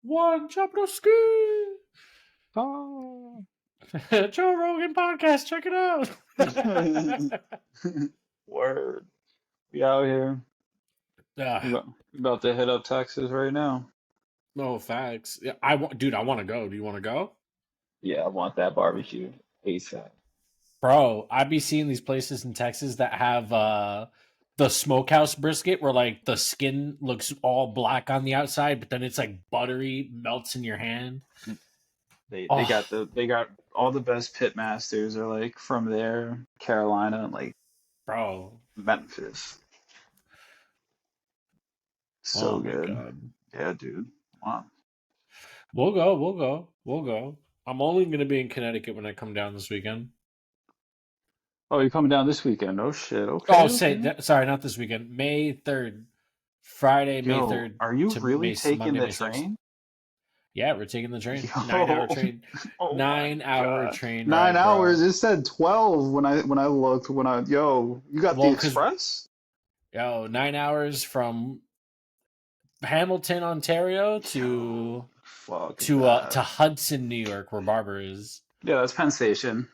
One Chabrowski. Oh. Joe Rogan podcast. Check it out. Word. We out here. uh, We about to hit up Texas right now. no facts. Yeah, dude. I want to go. Do you want to go, Yeah, I want that barbecue ASAP. bro? I be seeing these places in Texas that have the smokehouse brisket, where like the skin looks all black on the outside, but then it's like buttery, melts in your hand. They Oh, got they got all the best pit masters are like from there, Carolina, and like bro. Memphis. Oh So my good. god. Yeah, dude. Wow. We'll go. We'll go. We'll go. I'm only gonna be in Connecticut when I come down this weekend. Oh, you're coming down this weekend. Oh shit. Oh, Okay, okay. sorry, not this weekend. May 3rd, Friday, May Yo, 3rd are you to really taking Monday, the May 6th. train? Yeah, we're taking the train. Yo, 9 hour train. oh my 9 hour God. train Nine ride, hours. bro. It said 12 when I looked yo, you got the Well, cause express? 9 hours from Hamilton, Ontario Yo, fuck to that. Hudson, New York, where Barber is. Yeah, that's Penn Station.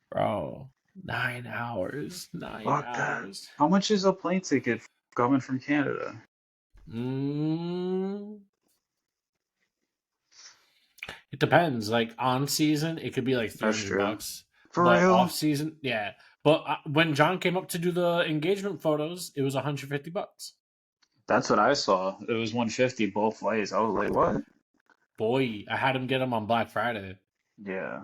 Bro, 9 hours. Nine Fuck that. hours. How much is a plane ticket coming from Canada? Mm, it depends. Like on season, it could be like three That's hundred true. bucks, For but off real? season, yeah. But when John came up to do the engagement photos, it was $150. That's what I saw. It was 150 both ways. I was like, what? Boy, I had him get them on Black Friday. Yeah,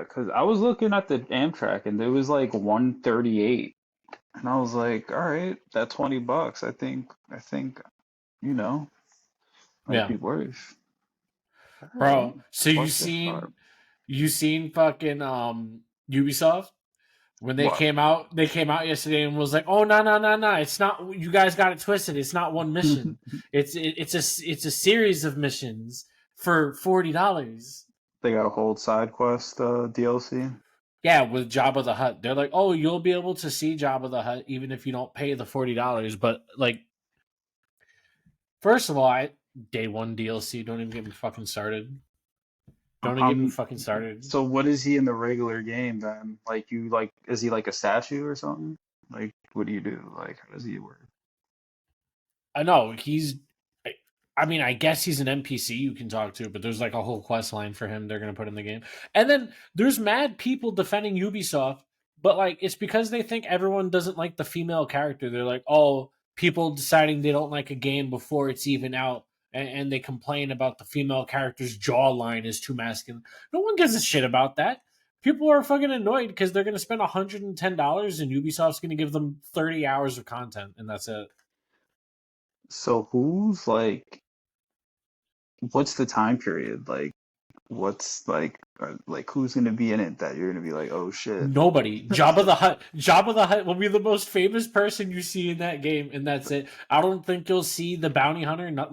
'cause I was looking at the Amtrak and it was like 138. And I was like, all right, that $20, I think, you know, might Yeah, be worth. All right. bro. So Plus gift card. you seen fucking Ubisoft when What? they came out yesterday and was like, oh no no no no, it's not. You guys got it twisted. It's not one mission. It's a series of missions for $40. They got a whole side quest DLC. Yeah, with Jabba the Hutt. They're like, oh, you'll be able to see Jabba the Hutt even if you don't pay the $40. But like, first of all, day one DLC. Don't even get me fucking started. Don't even get me Um, fucking started. so what is he in the regular game then? Like, is he like a statue or something? Like, what do you do? Like, how does he work? I know he's. I mean, I guess he's an NPC you can talk to, but there's like a whole quest line for him they're gonna put in the game. And then there's mad people defending Ubisoft, but like it's because they think everyone doesn't like the female character. They're like, oh, people deciding they don't like a game before it's even out, and they complain about the female character's jawline is too masculine. No one gives a shit about that. People are fucking annoyed because they're gonna spend $110 and Ubisoft's gonna give them 30 hours of content, and that's it. So who's what's the time period? What's like who's gonna be in it that you're gonna be like, oh shit. Nobody. Jabba the Hutt. Jabba the Hutt will be the most famous person you see in that game, and that's it. I don't think you'll see the bounty hunter. Not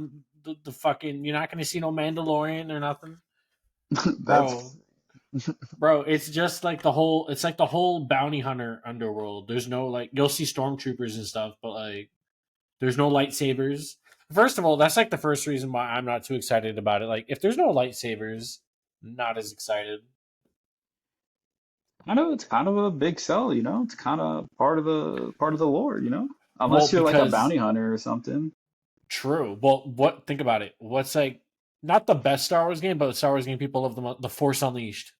the fucking. You're not going to see no Mandalorian or nothing, bro. That's Bro, it's just like the whole. It's like the whole bounty hunter underworld. There's no like you'll see stormtroopers and stuff, but like there's no lightsabers. First of all, that's like the first reason why I'm not too excited about it. Like if there's no lightsabers, not as excited. I know it's kind of a big sell, you know? It's kind of part of the lore, you know? Well, Unless you're like a because bounty hunter or something. true. Well, what? Think about it. What's like not the best Star Wars game, but the Star Wars game people love the the Force Unleashed.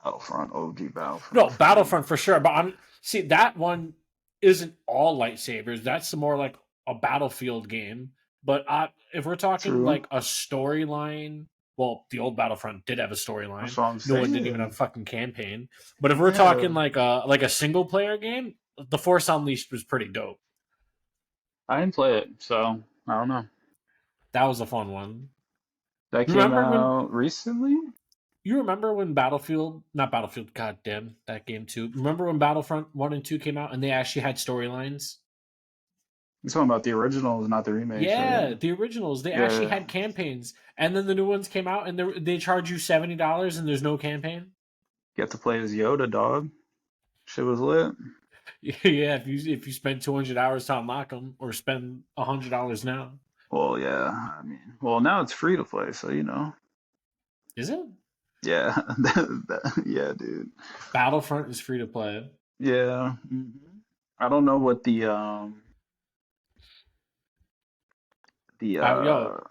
Battlefront, OG Battlefront No, for me. Battlefront for sure. But I'm see that one isn't all lightsabers. That's more like a Battlefield game. But if we're talking True. like a storyline, well, the old Battlefront did have a That's storyline. what I'm No one didn't even have a saying. fucking campaign. But if we're Yeah. talking like a single player game, the Force Unleashed was pretty dope. I didn't play it, so I don't know. That was a fun one. That came Remember when out recently? You remember when not Battlefield, goddamn, that game too. Remember when Battlefront 1 and 2 came out and they actually had storylines? You're talking about the originals, not the remakes, right? Yeah, the originals, they actually Yeah. had campaigns. And then the new ones came out and they charge you $70 and there's no campaign. Get to play as Yoda, dog. Shit was lit. Yeah, if you spend 200 hours to unlock them or spend $100 now. Well, yeah. I mean, well, now it's free to play, so you know. Is it? Yeah, yeah, dude. Battlefront is free to play. Yeah. I don't know what the Yo,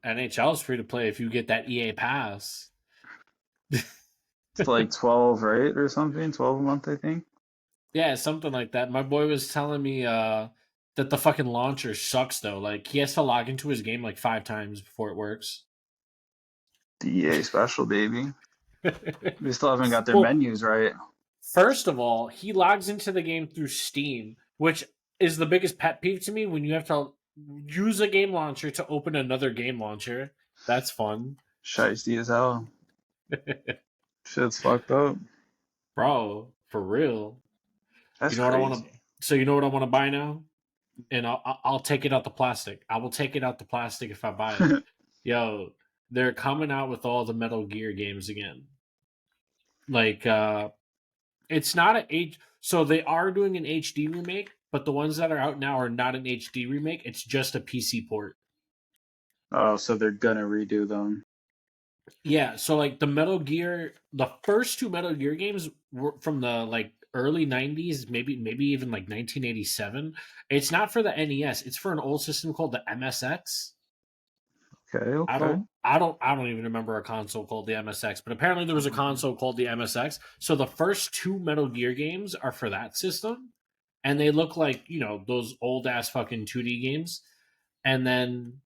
NHL is free to play if you get that EA pass. it's like 12, right, or something, 12 a month, I think. Yeah, something like that. My boy was telling me that the fucking launcher sucks though. Like he has to log into his game like 5 times before it works. The EA special, baby. They still haven't got their Well, menus right. first of all, he logs into the game through Steam, which is the biggest pet peeve to me when you have to use a game launcher to open another game launcher. That's fun. Shiesty as hell. Shit's fucked up. Bro, for real. You That's know what I want to crazy. So you know what I want to buy now? And I'll take it out the plastic. I will take it out the plastic if I buy it. Yo, they're coming out with all the Metal Gear games again. Like it's not an H so they are doing an HD remake, but the ones that are out now are not an HD remake. It's just a PC port. Oh, so they're gonna redo them. Yeah, so like the first two Metal Gear games were from the like early 90s, maybe even like 1987. It's not for the NES, it's for an old system called the MSX. Okay, I okay. don't I don't even remember a console called the MSX, but apparently there was a console called the MSX. So the first two Metal Gear games are for that system and they look like, those old ass fucking 2D games. And then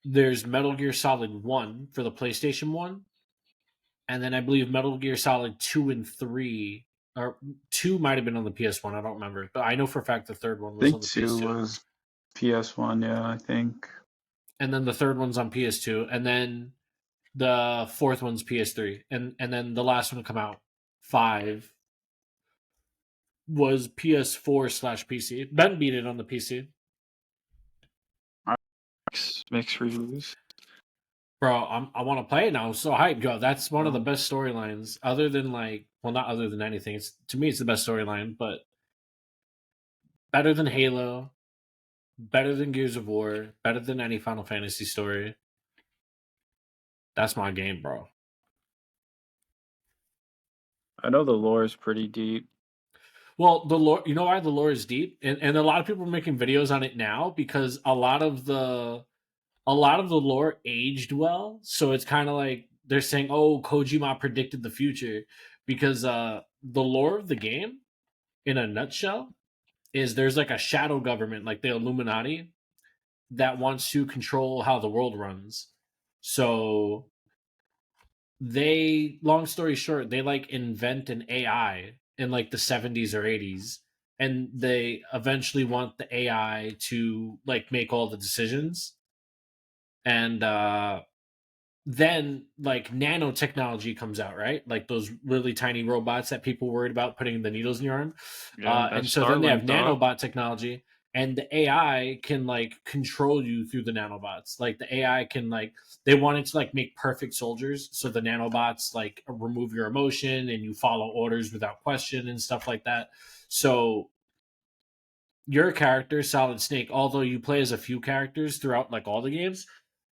there's Metal Gear Solid 1 for the PlayStation 1, and then I believe Metal Gear Solid 2 and 3, or 2 might have been on the PS1, I don't remember. But I know for a fact the third one I was think on the two PS2. was PS1, yeah, I think. And then the third one's on PS2, and then the fourth one's PS3, and then the last one to come out, 5, was PS4/PC. Ben beat it on the PC. Mixed reviews. Bro, I want to play it now. I'm so hyped. Yo, that's one of the Um, best storylines, other than like, well, not other than anything. It's to me, it's the best storyline, but better than Halo, better than Gears of War, better than any Final Fantasy story. That's my game, bro. I know the lore is pretty deep. Well, the lore, you know why the lore is deep, and a lot of people are making videos on it now because a lot of the lore aged well. So it's kind of like they're saying, "Oh, Kojima predicted the future," because the lore of the game, in a nutshell, is there's like a shadow government, like the Illuminati, that wants to control how the world runs. So long story short, they like invent an AI in like the 70s or 80s, and they eventually want the AI to like make all the decisions. And then like nanotechnology comes out, right? Like those really tiny robots that people worried about putting the needles in your arm. Yeah, And that's so then they have Starlink, dog. nanobot technology, and the AI can like control you through the nanobots. Like the AI can like they wanted to like make perfect soldiers, so the nanobots like remove your emotion and you follow orders without question and stuff like that. So your character, Solid Snake, although you play as a few characters throughout like all the games,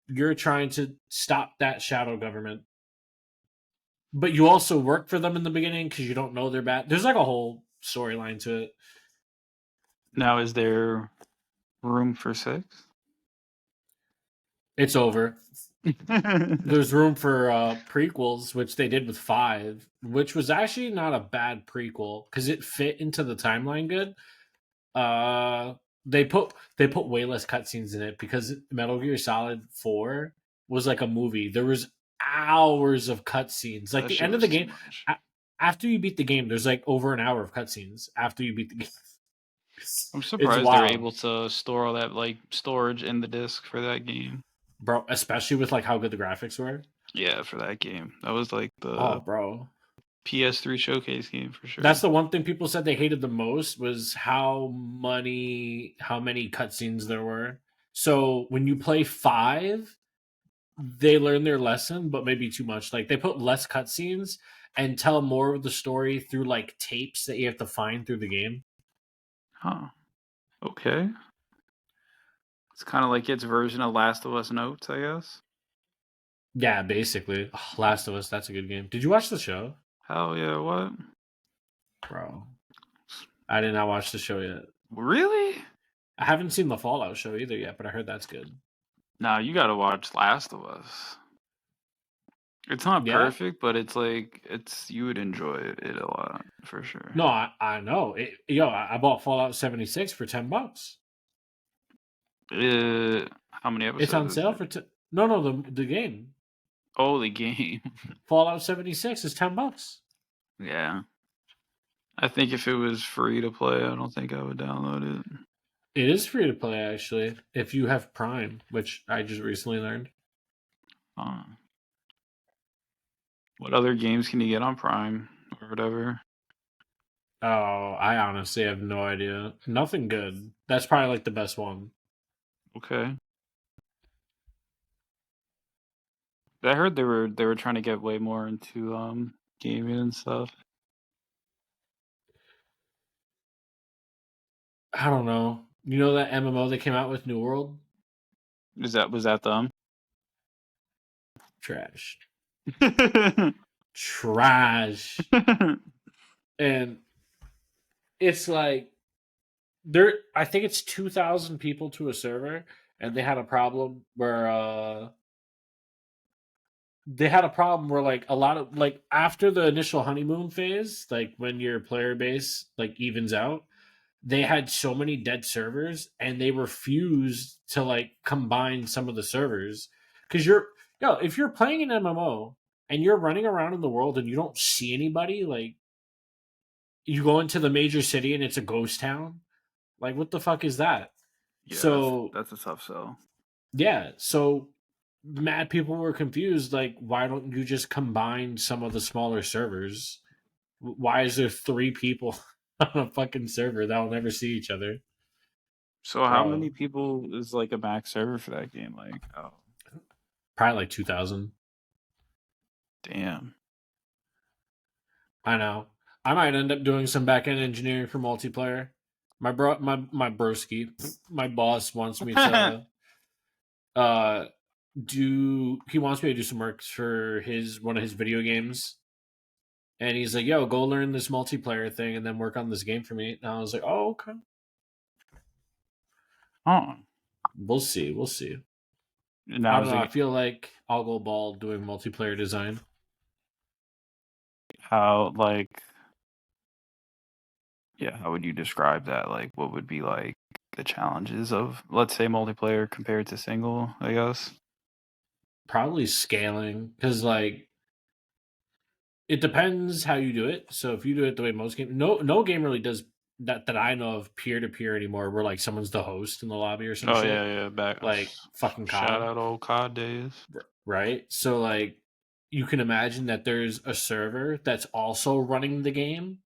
you're trying to stop that shadow government, but you also work for them in the beginning because you don't know they're bad. There's like a whole storyline to it. Now, is there room for six? It's over. There's room for prequels, which they did with 5, which was actually not a bad prequel because it fit into the timeline good. Uh, they put way less cutscenes in it because Metal Gear Solid 4 was like a movie. There was hours of cutscenes. Like That the shit end of the was too game, much. after you beat the game, there's like over an hour of cutscenes after you beat the game. I'm It's surprised they're wild, able to store all that like storage in the disc for that game. bro. Especially with like how good the graphics were. Yeah, for that game. That was like Oh, the bro. PS3 showcase game for That's sure. the one thing people said they hated the most was how many cutscenes there were. So when you play 5, they learn their lesson, but maybe too much. Like they put less cutscenes and tell more of the story through like tapes that you have to find through the game. Huh. Okay. It's kind of like its version of Last of Us Notes, I guess. Yeah, basically. Oh, Last of Us, that's a good game. Did you watch the show? Hell yeah, what? Bro. I did not watch the show yet. Really? I haven't seen the Fallout show either yet, but I heard that's good. Nah, you gotta watch Last of Us. It's not Yeah? perfect, but it's like you would enjoy it a lot for sure. No, I know. I bought Fallout 76 for $10. How many It's on episodes is sale it? for no, the game. Oh, the game. Fallout 76 is $10. Yeah. I think if it was free to play, I don't think I would download it. It is free to play actually, if you have Prime, which I just recently learned. What other games can you get on Prime or whatever? Oh, I honestly have no idea. Nothing good. That's probably like the best one. Okay. I heard they were trying to get way more into gaming and stuff. I don't know. You know that MMO they came out with, New World? Was that them? Trash. Trash. And it's like I think it's 2,000 people to a server, and they had a problem where like a lot of like after the initial honeymoon phase, like when your player base like evens out, they had so many dead servers and they refused to like combine some of the servers because if you're playing an MMO and you're running around in the world and you don't see anybody, like you go into the major city and it's a ghost town, like what the fuck is that? Yeah, So that's a tough sell. yeah, so mad people were confused, like why don't you just combine some of the smaller servers? Why is there 3 people on a fucking server that will never see each other? So how many Bro, people is like a max server for that game? Like, oh, probably like 2,000. damn. I know. I might end up doing some back end engineering for multiplayer. My broski, my boss wants me to uh he wants me to do some work for his one of his video games. And he's like, "Yo, go learn this multiplayer thing and then work on this game for me." And I was like, "Oh, okay. Oh, We'll see. We'll see." I now don't is know. I it feel like I'll go bald doing multiplayer design. how like yeah, how would you describe that? Like, what would be like the challenges of, let's say, multiplayer compared to single, I guess? Probably scaling because like it depends how you do it. So if you do it the way most games, no game really does that I know of peer to peer anymore, where like someone's the host in the lobby or some Oh, shit, yeah, back. like fucking Shout COD, out old COD days. right? So like you can imagine that there's a server that's also running the game,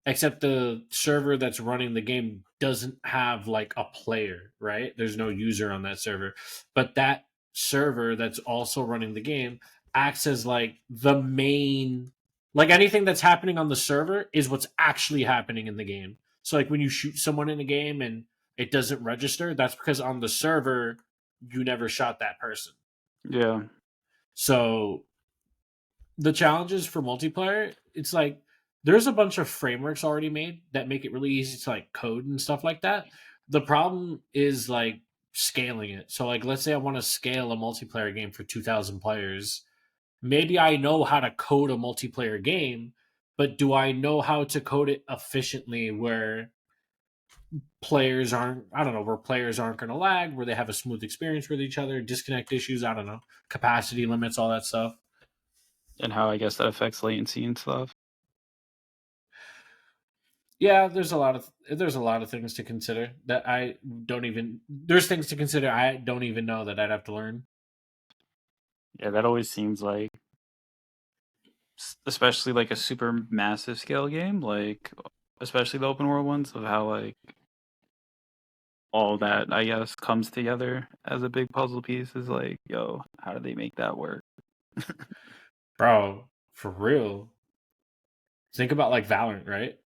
except the server that's running the game doesn't have like a player, right? There's no user on that server, but that server that's also running the game acts as like the main, like anything that's happening on the server is what's actually happening in the game. So like when you shoot someone in a game and it doesn't register, that's because on the server you never shot that person. Yeah. So the challenges for multiplayer, it's like there's a bunch of frameworks already made that make it really easy to like code and stuff like that. The problem is like scaling it. So like let's say I want to scale a multiplayer game for 2,000 players. Maybe I know how to code a multiplayer game, but do I know how to code it efficiently where where players aren't going to lag, where they have a smooth experience with each other, disconnect issues, I don't know, capacity limits, all that stuff. And how I guess that affects latency and stuff. Yeah, there's a lot of things to consider that I don't even there's things to consider I don't even know that I'd have to learn. Yeah, that always seems like, especially like a super massive scale game, like especially the open world ones, of how like all that I guess comes together as a big puzzle piece is like, yo, how do they make that work? Bro, for real. Think about like Valorant, right?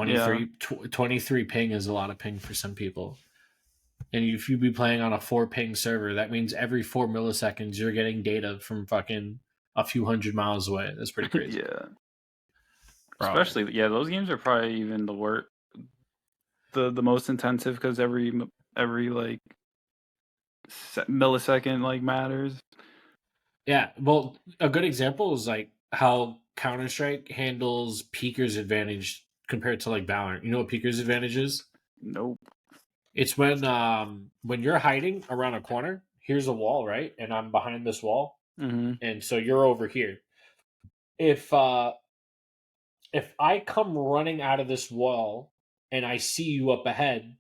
Yeah. 23 ping is a lot of ping for some people. And if you be playing on a 4 ping server, that means every 4 milliseconds you're getting data from fucking a few hundred miles away. That's pretty crazy. Yeah. Bro. Especially, yeah, those games are probably even the most intensive because every like millisecond like matters. Yeah. Well, a good example is like how Counter Strike handles Peeker's advantage compared to like Valorant. You know what Peeker's advantage is? Nope. It's when you're hiding around a corner, here's a wall, right? And I'm behind this wall. Mm-hmm. And so you're over here. If I come running out of this wall and I see you up ahead,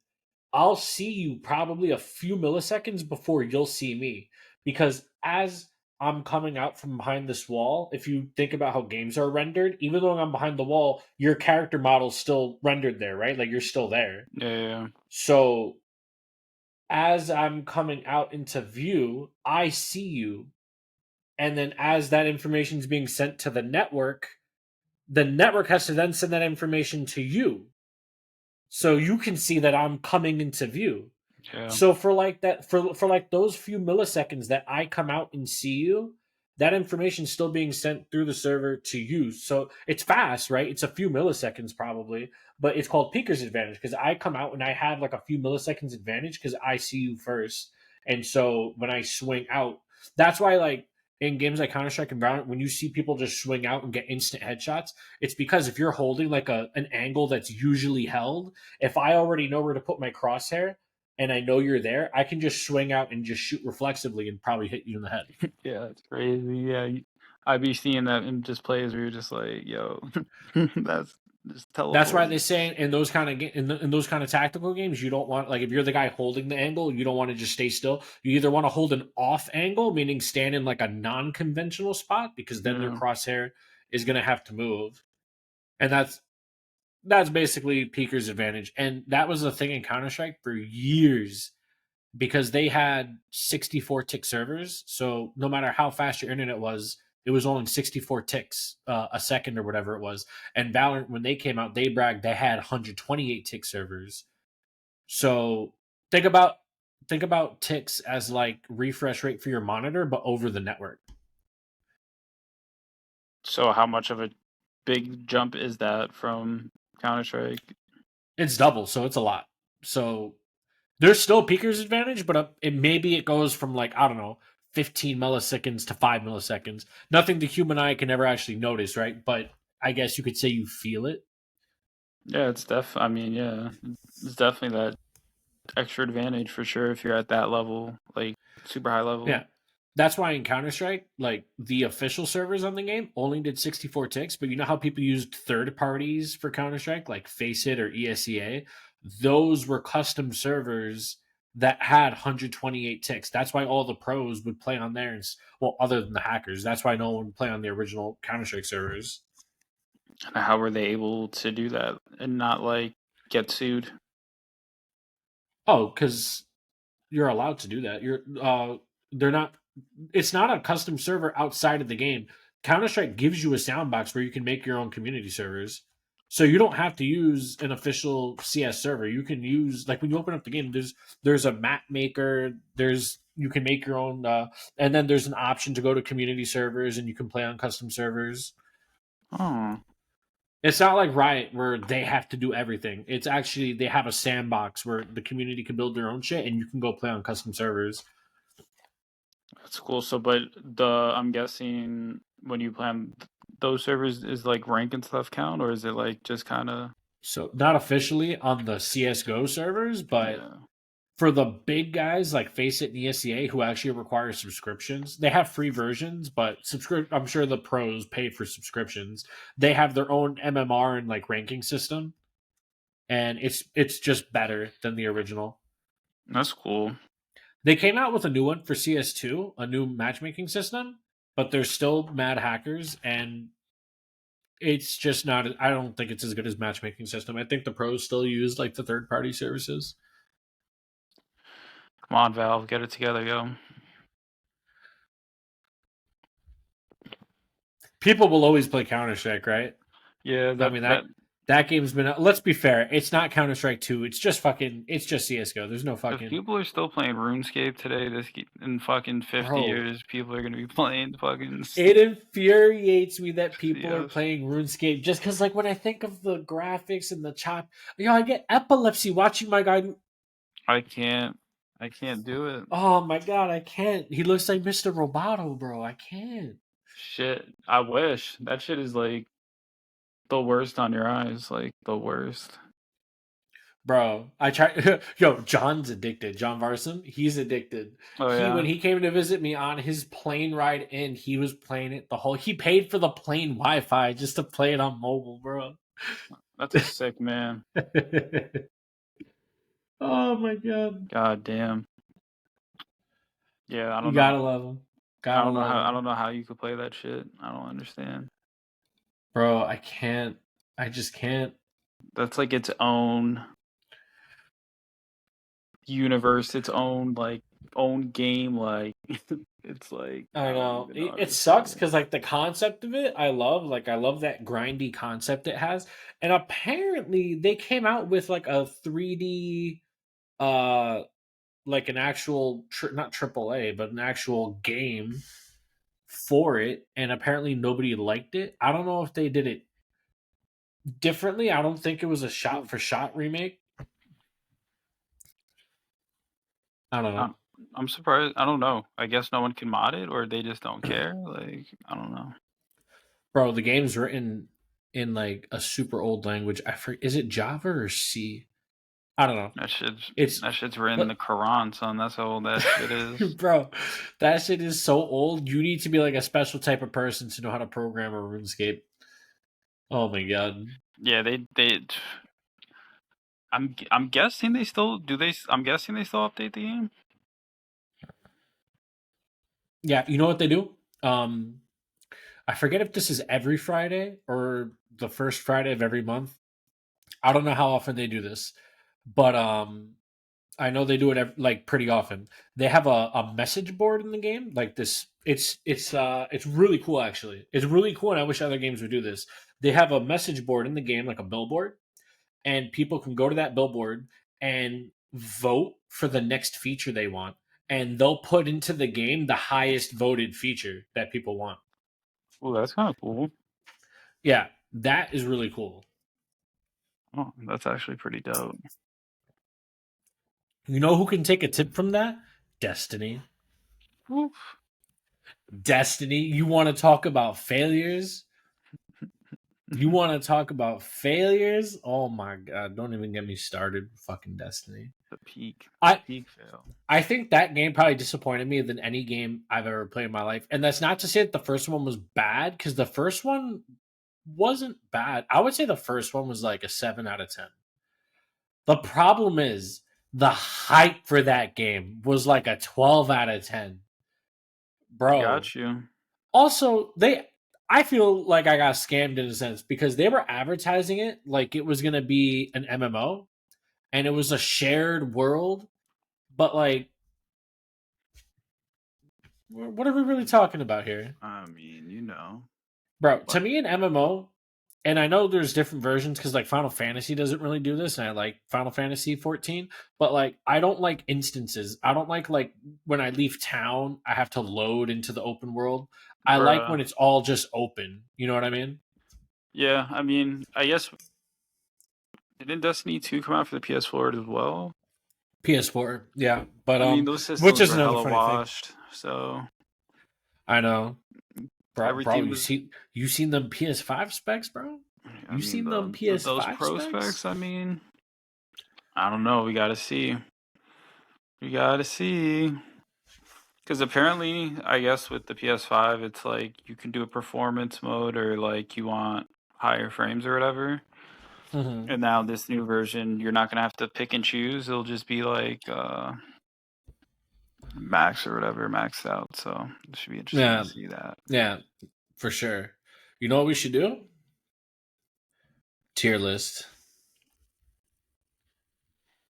I'll see you probably a few milliseconds before you'll see me. Because as I'm coming out from behind this wall, if you think about how games are rendered, even though I'm behind the wall, your character model's still rendered there, right? Like you're still there. Yeah. So as I'm coming out into view, I see you. And then as that information is being sent to the network has to then send that information to you. So you can see that I'm coming into view. Yeah. So for like that for like those few milliseconds that I come out and see you, that information is still being sent through the server to you. So it's fast, right? It's a few milliseconds probably, but it's called Peeker's advantage because I come out and I have like a few milliseconds advantage because I see you first. And so when I swing out, that's why like in games like Counter Strike and Valorant, when you see people just swing out and get instant headshots, it's because if you're holding like an angle that's usually held, if I already know where to put my crosshair, and I know you're there, I can just swing out and just shoot reflexively and probably hit you in the head. Yeah, it's crazy. Yeah, I'd be seeing that in just plays where you're just like, yo, that's just That's why teleporting. they say in those kind of in those kind of tactical games, you don't want like if you're the guy holding the angle, you don't want to just stay still. You either want to hold an off angle, meaning stand in like a non-conventional spot, because then their Yeah. crosshair is going to have to move, and that's basically Peeker's advantage. And that was the thing in Counter Strike for years because they had 64 tick servers. So no matter how fast your internet was, it was only 64 ticks a second or whatever it was. And Valorant, when they came out, they bragged they had 128 tick servers. So think about ticks as like refresh rate for your monitor, but over the network. So how much of a big jump is that from Counter Strike? It's double, so it's a lot. So there's still Peeker's advantage, but maybe it goes from like I don't know, 15 milliseconds to 5 milliseconds. Nothing the human eye can ever actually notice, right? But I guess you could say you feel it. Yeah, I mean, yeah, it's definitely that extra advantage for sure if you're at that level, like super high level. Yeah, that's why in Counter Strike, like the official servers on the game only did 64 ticks. But you know how people used third parties for Counter Strike, like Faceit or ESEA? Those were custom servers that had 128 ticks. That's why all the pros would play on there. Well, other than the hackers, that's why no one would play on the original Counter Strike servers. And how were they able to do that and not like get sued? Oh, because you're allowed to do that. They're not. It's not a custom server outside of the game. Counter Strike gives you a sandbox where you can make your own community servers. So you don't have to use an official CS server. You can use like when you open up the game. There's a map maker. You can make your own, and then there's an option to go to community servers and you can play on custom servers. Oh, It's not like Riot where they have to do everything. It's actually they have a sandbox where the community can build their own shit and you can go play on custom servers. that's cool. So, but I'm guessing when you play on those servers, is like rank and stuff count, or is it like just kind of? So not officially on the CS:GO servers, but Yeah. for the big guys like Faceit and ESEA who actually require subscriptions, they have free versions, but I'm sure the pros pay for subscriptions. They have their own MMR and like ranking system, and it's just better than the original. That's cool. They came out with a new one for CS2, a new matchmaking system, but there's still mad hackers and it's just not I don't think it's as good as matchmaking system. I think the pros still use like the third party services. Come on, Valve, get it together, yo. People will always play Counter Strike, right? Yeah, I mean that That game's been. Let's be fair. It's not Counter-Strike 2. It's just CS:GO. There's no If fucking. people are still playing RuneScape today, in fucking 50 Bro. years, people are gonna be playing fucking It infuriates me that people are CS. playing RuneScape just because, like, when I think of the graphics and the chop, I get epilepsy watching my guy. I can't do it. Oh my god, I can't. He looks like Mr. Roboto, bro. I can't. Shit, I wish. That shit is like the worst on your eyes, like the worst. Bro, I try. Yo, John's addicted. John Varson, he's addicted. Oh yeah, When he came to visit me on his plane ride in, he was playing it the whole. He paid for the plane Wi-Fi just to play it on mobile, bro. that's a sick man. Oh my god. God damn. Yeah, I You don't gotta know. love him. I Gotta don't know love how. I him. don't know how you could play that shit. I don't understand. Bro, I can't. I just can't. That's like its own universe, its own own game. Like it's like I I don't know. even know how to It sucks describe it. because, like, the concept of it, I love. Like, I love that grindy concept it has. And apparently, they came out with like a 3D, like an actual, not AAA, but an actual game for it. And apparently, nobody liked it. I don't know if they did it differently. I don't think it was a shot for shot remake. I don't know. I'm surprised. I don't know. I guess no one can mod it, or they just don't care. Like I don't know. Bro, the game's written in like a super old language. I forget, is it Java or C? I don't know. That shit's It's written in the Quran, son. That's how old that shit is. bro, that shit is so old. You need to be like a special type of person to know how to program a RuneScape. Oh my god. Yeah, they. I'm guessing they still do. I'm guessing they still update the game. Yeah, you know what they do? I forget if this is every Friday or the first Friday of every month. I don't know how often they do this, but I know they do it like pretty often. They have a message board in the game, like this. It's really cool actually. It's really cool, and I wish other games would do this. They have a message board in the game, like a billboard, and people can go to that billboard and vote for the next feature they want, and they'll put into the game the highest voted feature that people want. Oh, that's kind of cool. Yeah, that is really cool. Oh, that's actually pretty dope. You know who can take a tip from that? Destiny. Oof. Destiny. You want to talk about failures? You want to talk about failures? Oh my god! Don't even get me started. Fucking Destiny. The peak. I Peak fail. I think that game probably disappointed me than any game I've ever played in my life. And that's not to say that the first one was bad, because the first one wasn't bad. I would say the first one was like a 7 out of 10. The problem is the hype for that game was like a 12 out of 10. Bro. Got you. Also, I feel like I got scammed in a sense because they were advertising it like it was going to be an MMO and it was a shared world, but like what are we really talking about here? I mean, you know. Bro, to me an MMO, and I know there's different versions cuz like Final Fantasy doesn't really do this and I like Final Fantasy 14, but like I don't like instances. I don't like when I leave town, I have to load into the open world. I like Bruh. when it's all just open. You know what I mean? Yeah, I mean, I guess didn't Destiny 2 come out for the PS4 as well? PS4, yeah, but I mean, those which systems is were another hella funny thing. washed, so I know, bro. everything You was. you seen them PS5 specs, bro? I You mean, seen them those PS5 pro specs? specs. I mean, I don't know. We gotta see. We gotta see. Because apparently, I guess with the PS5, it's like you can do a performance mode or like you want higher frames or whatever. Mhm. And now this new version, you're not gonna have to pick and choose. It'll just be like max or whatever, maxed out. So it should be interesting Yeah, to see that. yeah, for sure. You know what we should do? Tier list.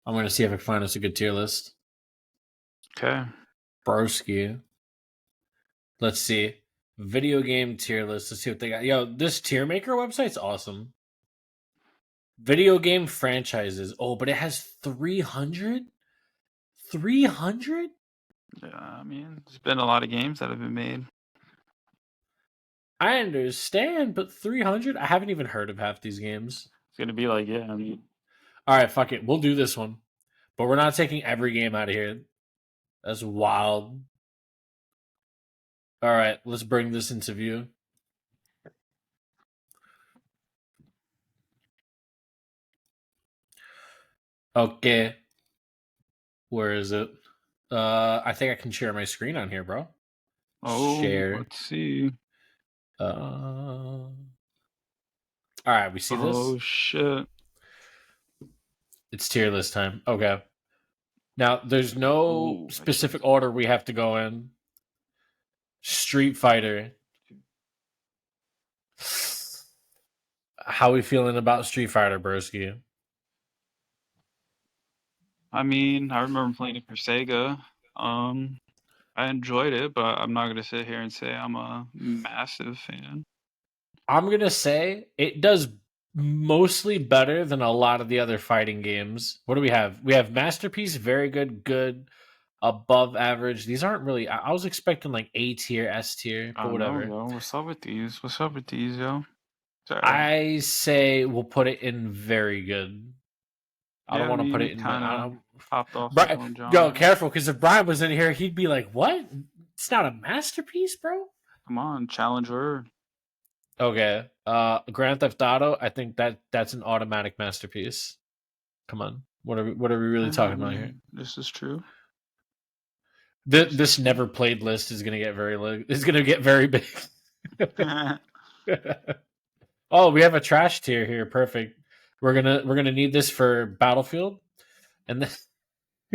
I'm gonna see if I can find us a good tier list. Okay. Broski. Let's see. Video game tier list. Let's see what they got. Yo, this tier maker website's awesome. Video game franchises. Oh, but it has 300? 300? Yeah, I mean, there's been a lot of games that have been made. I understand, but 300? I haven't even heard of half these games. It's gonna be like, yeah, I mean, All right, fuck it. We'll do this one. But we're not taking every game out of here. That's wild. All right, let's bring this into view. Okay. Where is it? I think I can share my screen on here, bro. oh, Share. let's see. All right, we see Oh this. shit. It's tier list time. Okay. Now, there's no Ooh, specific order we have to go in. Street Fighter. How we feeling about Street Fighter, broski? I mean, I remember playing it for Sega. I enjoyed it, but I'm not gonna sit here and say I'm a massive fan. I'm gonna say it does mostly better than a lot of the other fighting games. What do we have? We have Masterpiece, very good, good, above average. These aren't really. I was expecting like A tier, S tier, I but don't know, whatever. yo. What's up with these? What's up with these, yo? Sorry. I say we'll put it in very good. I don't Yeah, I want to put mean, it it in. kind I of don't, popped off its Brian, own yo, genre. careful, because if Brian was in here, he'd be like, "What? It's not a masterpiece, bro." Come on, Challenger. Okay. Grand Theft Auto. I think that's an automatic masterpiece. Come on. What are we really Yeah, talking I about here? mean, this is true. This never played list is gonna get very low. It's gonna get very big. Oh, we have a trash tier here. Perfect. We're gonna need this for Battlefield, and then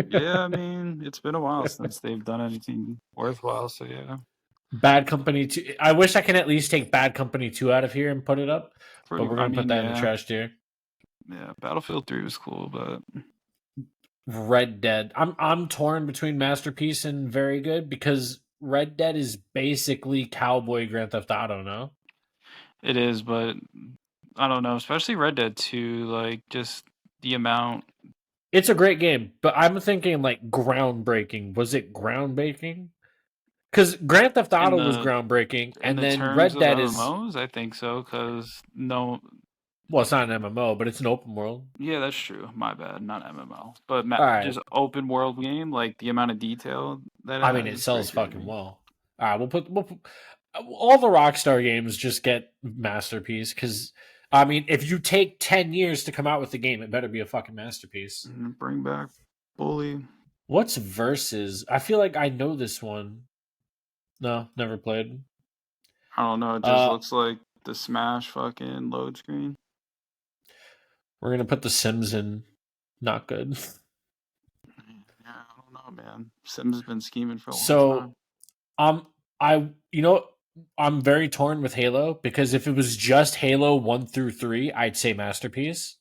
Yeah, I mean, it's been a while since they've done anything worthwhile, so yeah. Bad Company 2. I wish I can at least take Bad Company 2 out of here and put it up, but we're I gonna put mean, that in the yeah. trash tier. Yeah, Battlefield 3 was cool, but Red Dead. I'm torn between Masterpiece and Very Good because Red Dead is basically cowboy Grand Theft Auto, no? it is, but I don't know, especially Red Dead 2, like just the amount. It's a great game, but I'm thinking like groundbreaking. Was it groundbreaking? Because Grand Theft In Auto was the groundbreaking, in and the then terms Red of Dead is, MMOs, I think so, because no, well, it's not an MMO, but it's an open world. yeah, that's true. My bad, not MMO, but All right. just open world game, like the amount of detail that it I mean, has it is sells pretty fucking crazy. well. All right, we'll put all the Rockstar games just get masterpiece because I mean, if you take 10 years to come out with the game, it better be a fucking masterpiece. And bring back Bully. What's Versus? I feel like I know this one. No, never played. I don't know. It just looks like the Smash fucking load screen. We're gonna put the Sims in. Not good. Yeah, I don't know, man. Sims has been scheming for a long So, time. I'm very torn with Halo because if it was just Halo 1 through 3, I'd say masterpiece.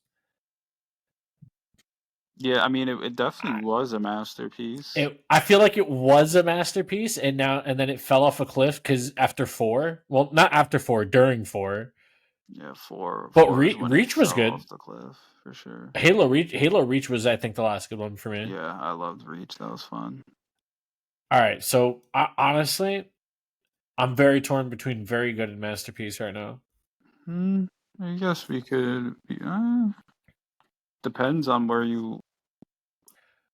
Yeah, I mean, it definitely was a masterpiece. I feel like it was a masterpiece, and then it fell off a cliff because after 4, well, not after 4, during 4. Yeah, four. But Four is when it Reach was fell good. off the cliff for sure. Halo Reach was, I think, the last good one for me. Yeah, I loved Reach. That was fun. All right, so honestly, I'm very torn between Very Good and Masterpiece right now. I guess we could. Depends on where you.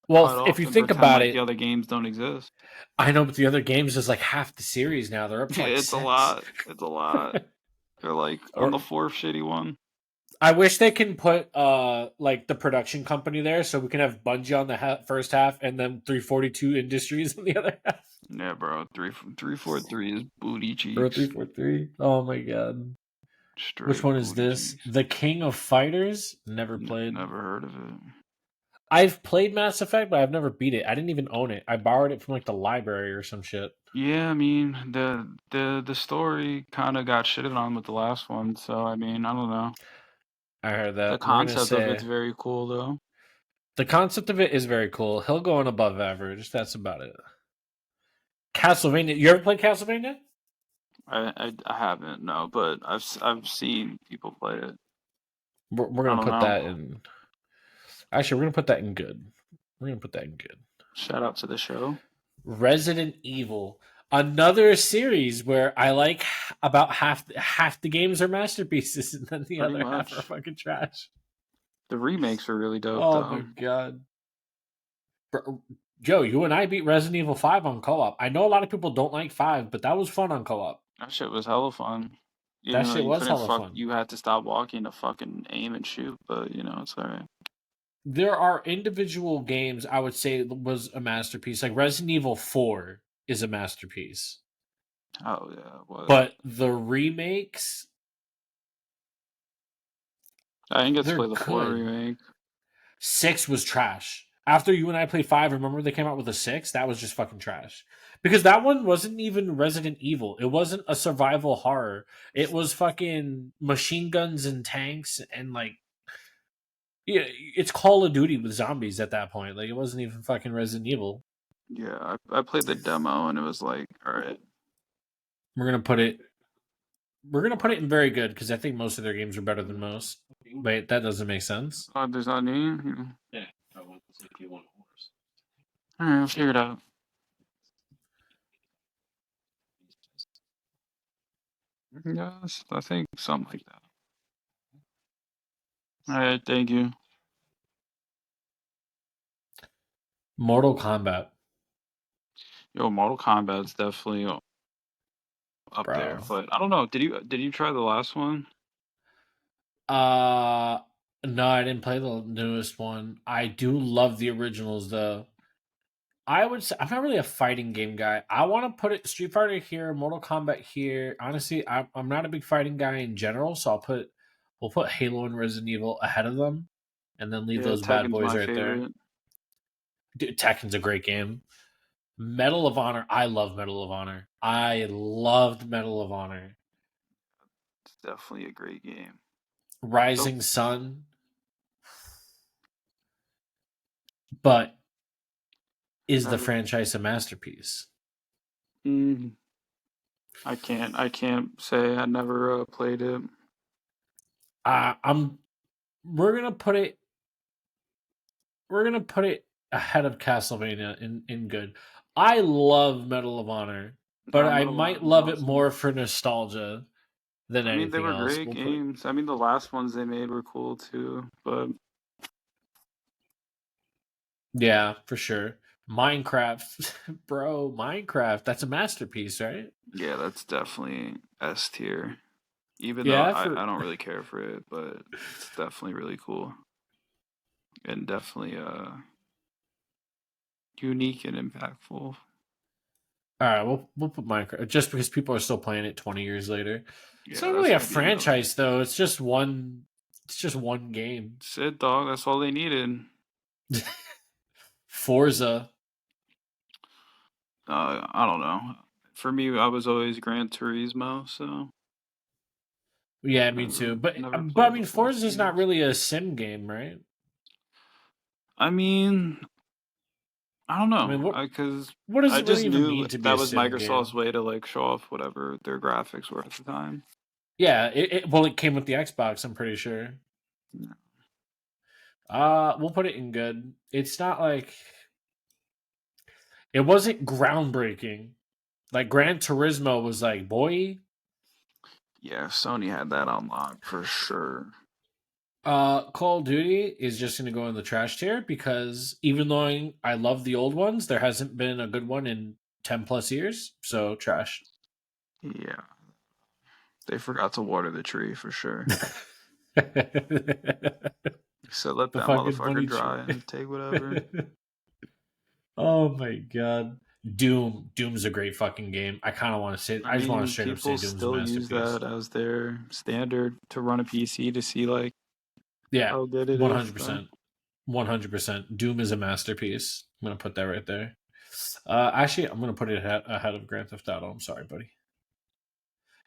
Well, if you think about it, the other games don't exist. I know, but the other games is like half the series now. They're up to like It's 6. a lot. It's a lot. They're like on the fourth shitty one. I wish they can put like the production company there so we can have Bungie on the first half and then 342 Industries on the other half. Yeah, bro. 343 is booty cheeks. Bro, 343. Oh my god. Straight Which one is booty this? cheeks. The King of Fighters? Never played. Never heard of it. I've played Mass Effect, but I've never beat it. I didn't even own it. I borrowed it from like the library or some shit. Yeah, I mean the story kind of got shitted on with the last one, so I mean I don't know. I heard that. The concept of it's very cool though. The concept of it is very cool. He'll go on above average. That's about it. Castlevania. You ever played Castlevania? I haven't, no, but I've seen people play it. We're I gonna don't put know. that in. Actually, we're gonna put that in good. We're gonna put that in good. Shout out to the show. Resident Evil, another series where I like about half the games are masterpieces, and then the Pretty other half are much. fucking trash. The remakes were really dope, Oh though. my god, Joe, you and I beat Resident Evil 5 on co-op. I know a lot of people don't like 5, but that was fun on co-op. That shit was hella fun. That Even though shit you was couldn't hella fun. you had to stop walking to fucking aim and shoot, but it's alright. There are individual games I would say was a masterpiece. Like Resident Evil 4 is a masterpiece. Oh yeah, it was. But the remakes, I didn't get to they're play the 4 good. remake. 6 was trash. After you and I played 5, remember they came out with a 6? That was just fucking trash. Because that one wasn't even Resident Evil. It wasn't a survival horror. It was fucking machine guns and tanks and like, yeah, it's Call of Duty with zombies at that point. Like it wasn't even fucking Resident Evil. Yeah, I played the demo and it was like, alright. We're gonna put it in very good because I think most of their games are better than most. Wait, that doesn't make sense. Oh, there's not any? Yeah, I want to say if you want a horse. Alright, I'll figure it out. Yes, I think something like that. Alright, thank you. Mortal Kombat. Yo, Mortal Kombat's definitely up there, Bro. but I don't know. Did you try the last one? No, I didn't play the newest one. I do love the originals though. I would say I'm not really a fighting game guy. I want to put it Street Fighter here, Mortal Kombat here. Honestly, I'm not a big fighting guy in general, so we'll put Halo and Resident Evil ahead of them, and then leave Yeah, those bad Tekken's boys my right there. favorite. Dude, Tekken's a great game. Medal of Honor. I love Medal of Honor. I loved Medal of Honor. It's definitely a great game. Rising Sun. But is the franchise a masterpiece? I can't say. I never played it. We're gonna put it ahead of Castlevania in good. I love Medal of Honor, but I might love it more for nostalgia than anything they were else. great games. I mean, the last ones they made were cool too, but yeah, for sure. Minecraft, bro, Minecraft. That's a masterpiece, right? Yeah, that's definitely S tier. Even Yeah, though I don't really care for it, but it's definitely really cool. And definitely unique and impactful. All right, we'll put Minecraft just because people are still playing it 20 years later. Yeah, it's not really a franchise though. It's just one. It's just one game. That's it, dog. That's all they needed. Forza. I don't know. For me, I was always Gran Turismo, so. Yeah, me too. But I mean, Forza is not really a sim game, right? I mean, I don't know. I mean, because what does I it just really even knew mean to be that a was sim Microsoft's game? way to like show off whatever their graphics were at the time. Yeah, it came with the Xbox, I'm pretty sure. We'll put it in good. It's not like it wasn't groundbreaking. Like Gran Turismo was like, boy. Yeah, Sony had that on lock for sure. Call of Duty is just gonna go in the trash tier because even though I love the old ones, there hasn't been a good one in 10 plus years. So trash. Yeah. They forgot to water the tree for sure. So let that motherfucker dry and take whatever. Oh my god. Doom's a great fucking game. I kind of want to say I just want to straight up say Doom's a still masterpiece. use that as their standard to run a PC to see like how good it 100%. 100%. Doom is a masterpiece. I'm going to put that right there. Actually, I'm going to put it ahead of Grand Theft Auto. I'm sorry, buddy.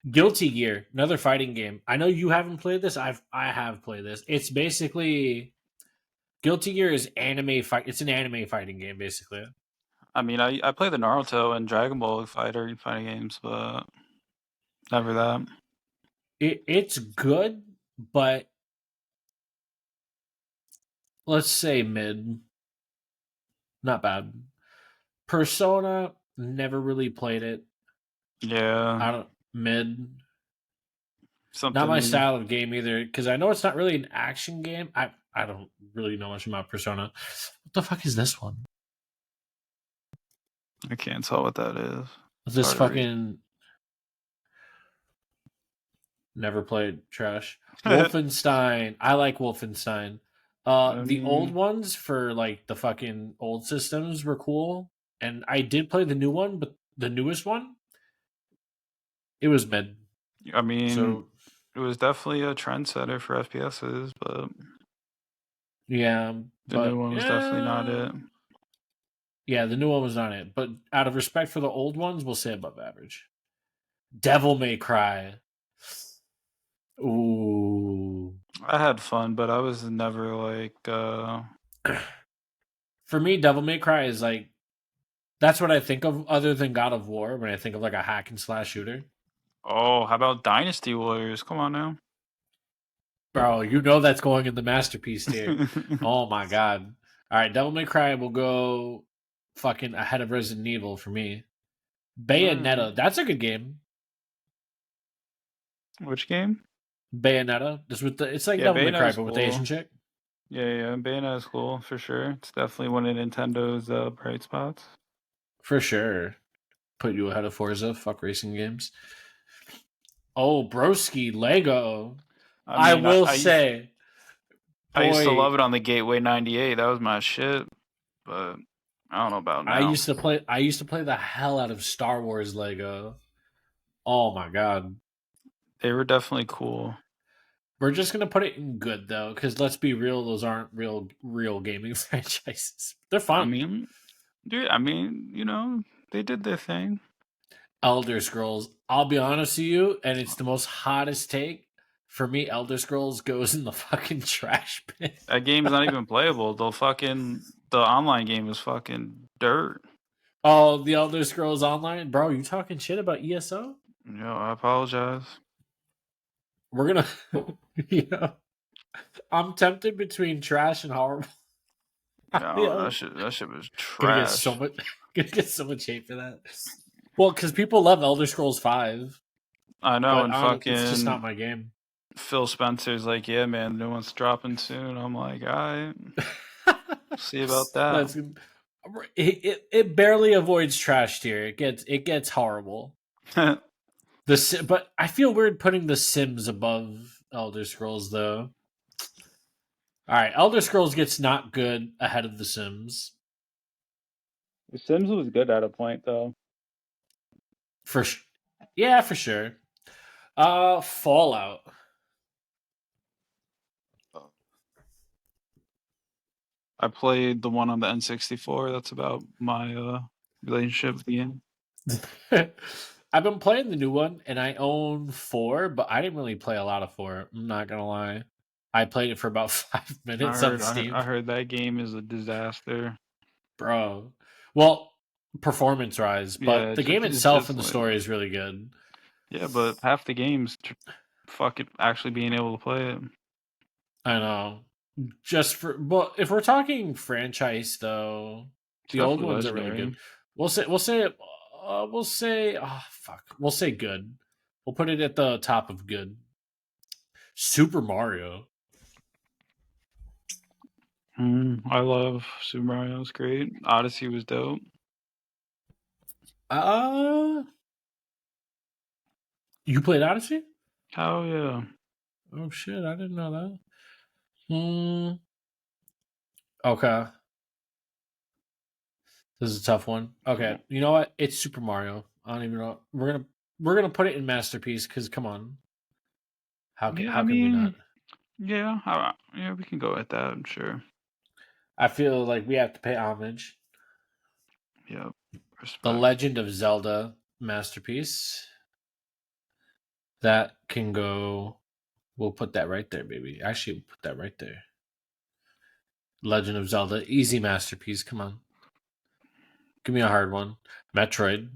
Guilty Gear, another fighting game. I know you haven't played this. I have played this. It's basically Guilty Gear is anime fight. It's an anime fighting game, basically. I mean, I play the Naruto and Dragon Ball fighting games, but never that. It's good, but let's say mid. Not bad. Persona, never really played it. Yeah, I don't mid. Not my something style of game either, because I know it's not really an action game. I don't really know much about Persona. What the fuck is this one? I can't tell what that is. This Hard to read. fucking never played trash. Wolfenstein. I like Wolfenstein. I The old mean, ones for like the fucking old systems were cool, and I did play the new one, but the newest one, it was mid. I mean, So it was definitely a trendsetter for FPSs, but yeah, the new but one was definitely not it. yeah, the new one was not it. But out of respect for the old ones, we'll say above average. Devil May Cry. Ooh. I had fun, but I was never like For me, Devil May Cry is like that's what I think of other than God of War when I think of like a hack and slash shooter. oh, how about Dynasty Warriors? Come on now. Bro, you know that's going in the masterpiece tier. Oh my god. Alright, Devil May Cry will go fucking ahead of Resident Evil for me. Bayonetta, that's a good game. Which game? Bayonetta. Just with the it's like Yeah, Devil May Cry, Bayonetta's but with the Asian cool. chick. Yeah, Bayonetta is cool for sure. It's definitely one of Nintendo's bright spots. For sure. Put you ahead of Forza. Fuck racing games. Oh, broski, Lego. I mean, will say, I used to boy, love it on the Gateway 98. That was my shit. But I don't know about now. I used to play the hell out of Star Wars Lego. Oh my god. They were definitely cool. We're just gonna put it in good though, because let's be real, those aren't real gaming franchises. They're fun. I mean, you know, they did their thing. Elder Scrolls. I'll be honest with you, and it's the most hottest take. For me, Elder Scrolls goes in the fucking trash bin. That game's not even playable. The online game is fucking dirt. Oh, the Elder Scrolls Online, bro. You talking shit about ESO? Yo, I apologize. We're gonna, yeah. I'm tempted between trash and horrible. No, that shit was Gonna get trash. so much, gonna get so much hate for that. Well, because people love Elder Scrolls 5. I know, But and fucking, it's just not fucking my game. Phil Spencer's like, yeah, man, the new one's dropping soon. I'm like, all right, see about that. It barely avoids trash tier. It gets horrible. But I feel weird putting The Sims above Elder Scrolls though. All right, Elder Scrolls gets not good ahead of The Sims. The Sims was good at a point, though. Yeah, for sure. Fallout. I played the one on the N64. That's about my relationship with the game. I've been playing the new one, and I own 4, but I didn't really play a lot of 4. I'm not gonna lie. I played it for about 5 minutes on Steam. I heard that game is a disaster. Bro. Well, performance rise, but Yeah, the game it's itself and the definitely- story is really good. Yeah, but half the games, fuck it, actually being able to play it. I know. But if we're talking franchise though, It's the old definitely ones are really legendary. good. We'll say oh fuck. We'll say good. We'll put it at the top of good. Super Mario. I love Super Mario. It's great. Odyssey was dope. You played Odyssey? Hell yeah. Oh shit, I didn't know that. Okay. This is a tough one. Okay, you know what? It's Super Mario. I don't even know. We're gonna put it in masterpiece because come on, how can we not? Yeah, we can go with that. I'm sure. I feel like we have to pay homage. Yep. Respect. The Legend of Zelda masterpiece. That can go. We'll put that right there, baby. Actually, we'll put that right there. Legend of Zelda, easy masterpiece. Come on, give me a hard one. Metroid.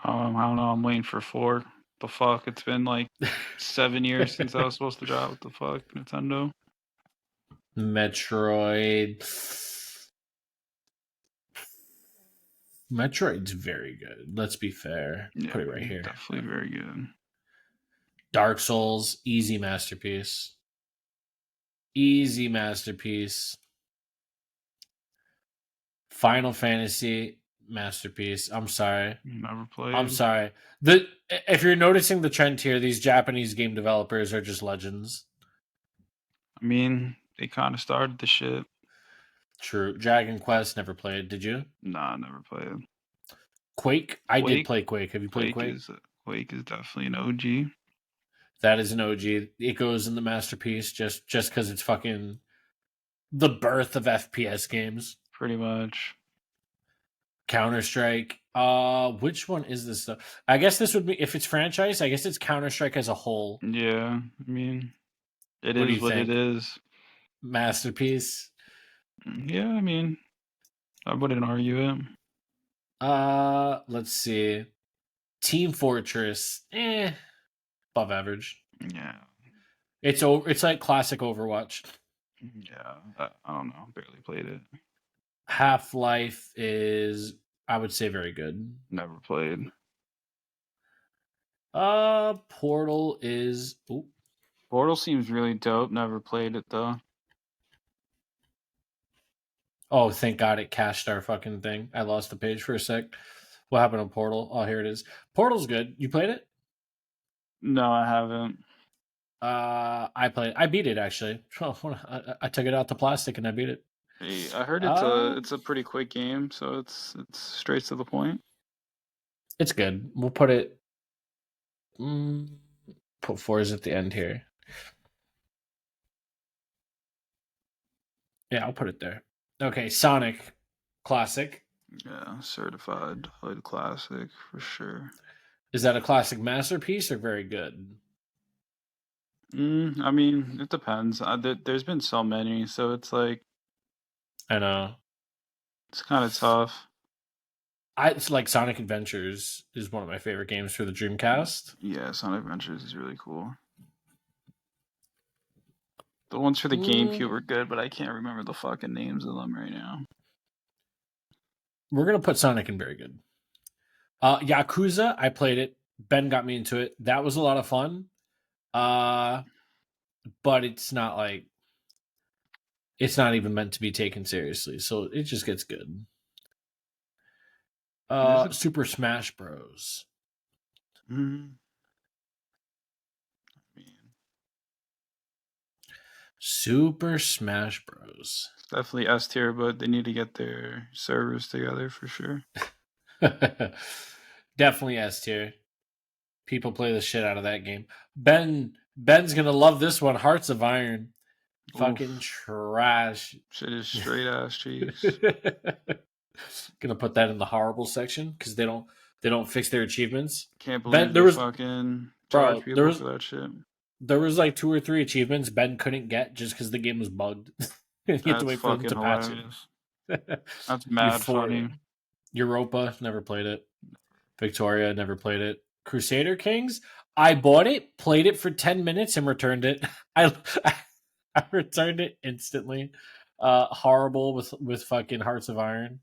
I don't know. I'm waiting for 4. The fuck? It's been like 7 years since I was supposed to drop. What the fuck, Nintendo? Metroid. Metroid's very good. Let's be fair. Yeah, Put it right here. Definitely very good. Dark Souls, easy masterpiece. Easy masterpiece. Final Fantasy, masterpiece. I'm sorry. Never played. I'm sorry. If you're noticing the trend here, these Japanese game developers are just legends. I mean, they kind of started the shit. True. Dragon Quest, never played. Did you? Nah, never played. Quake? I did Quake? play Quake. Have you played Quake? Quake is definitely an OG. That is an OG. It goes in the masterpiece just because it's fucking the birth of FPS games. Pretty much. Counter-Strike. Which one is this though? I guess this would be, if it's franchise, I guess it's Counter-Strike as a whole. Yeah, I mean, it What do is you what think? it is. Masterpiece. Yeah, I mean, I wouldn't argue it. Let's see. Team Fortress. Above average. Yeah, It's like classic Overwatch. yeah. I don't know. Barely played it. Half-Life is, I would say, very good. Never played. Portal is. Ooh. Portal seems really dope. Never played it though. Oh, thank God it cached our fucking thing. I lost the page for a sec. What happened to Portal? Oh, here it is. Portal's good. You played it? No, I haven't. I played. I beat it actually. I took it out the plastic and I beat it. Hey, I heard it's a pretty quick game, so it's straight to the point. It's good. We'll put it. Put 4s at the end here. Yeah, I'll put it there. Okay, Sonic, classic. Yeah, certified hood classic for sure. Is that a classic masterpiece or very good? I mean, it depends. There's been so many, so it's like I know. it's kind of tough. It's like Sonic Adventures is one of my favorite games for the Dreamcast. Yeah, Sonic Adventures is really cool. The ones for the GameCube are good, but I can't remember the fucking names of them right now. We're gonna put Sonic in very good. Yakuza, I played it. Ben got me into it. That was a lot of fun. But it's not like it's not even meant to be taken seriously, so it just gets good. Super Smash Bros. Super Smash Bros. It's definitely S tier, but they need to get their servers together for sure. Definitely S tier. People play the shit out of that game. Ben's gonna love this one. Hearts of Iron. Fucking trash. Shit is straight ass cheese. Gonna put that in the horrible section because they don't fix their achievements. Can't believe there was fucking charge people for that shit. There was like 2 or 3 achievements Ben couldn't get just because the game was bugged. You had to wait for them to patch it. That's mad funny. Europa, never played it. Victoria, never played it. Crusader Kings, I bought it, played it for 10 minutes, and returned it. I returned it instantly. Horrible with fucking Hearts of Iron.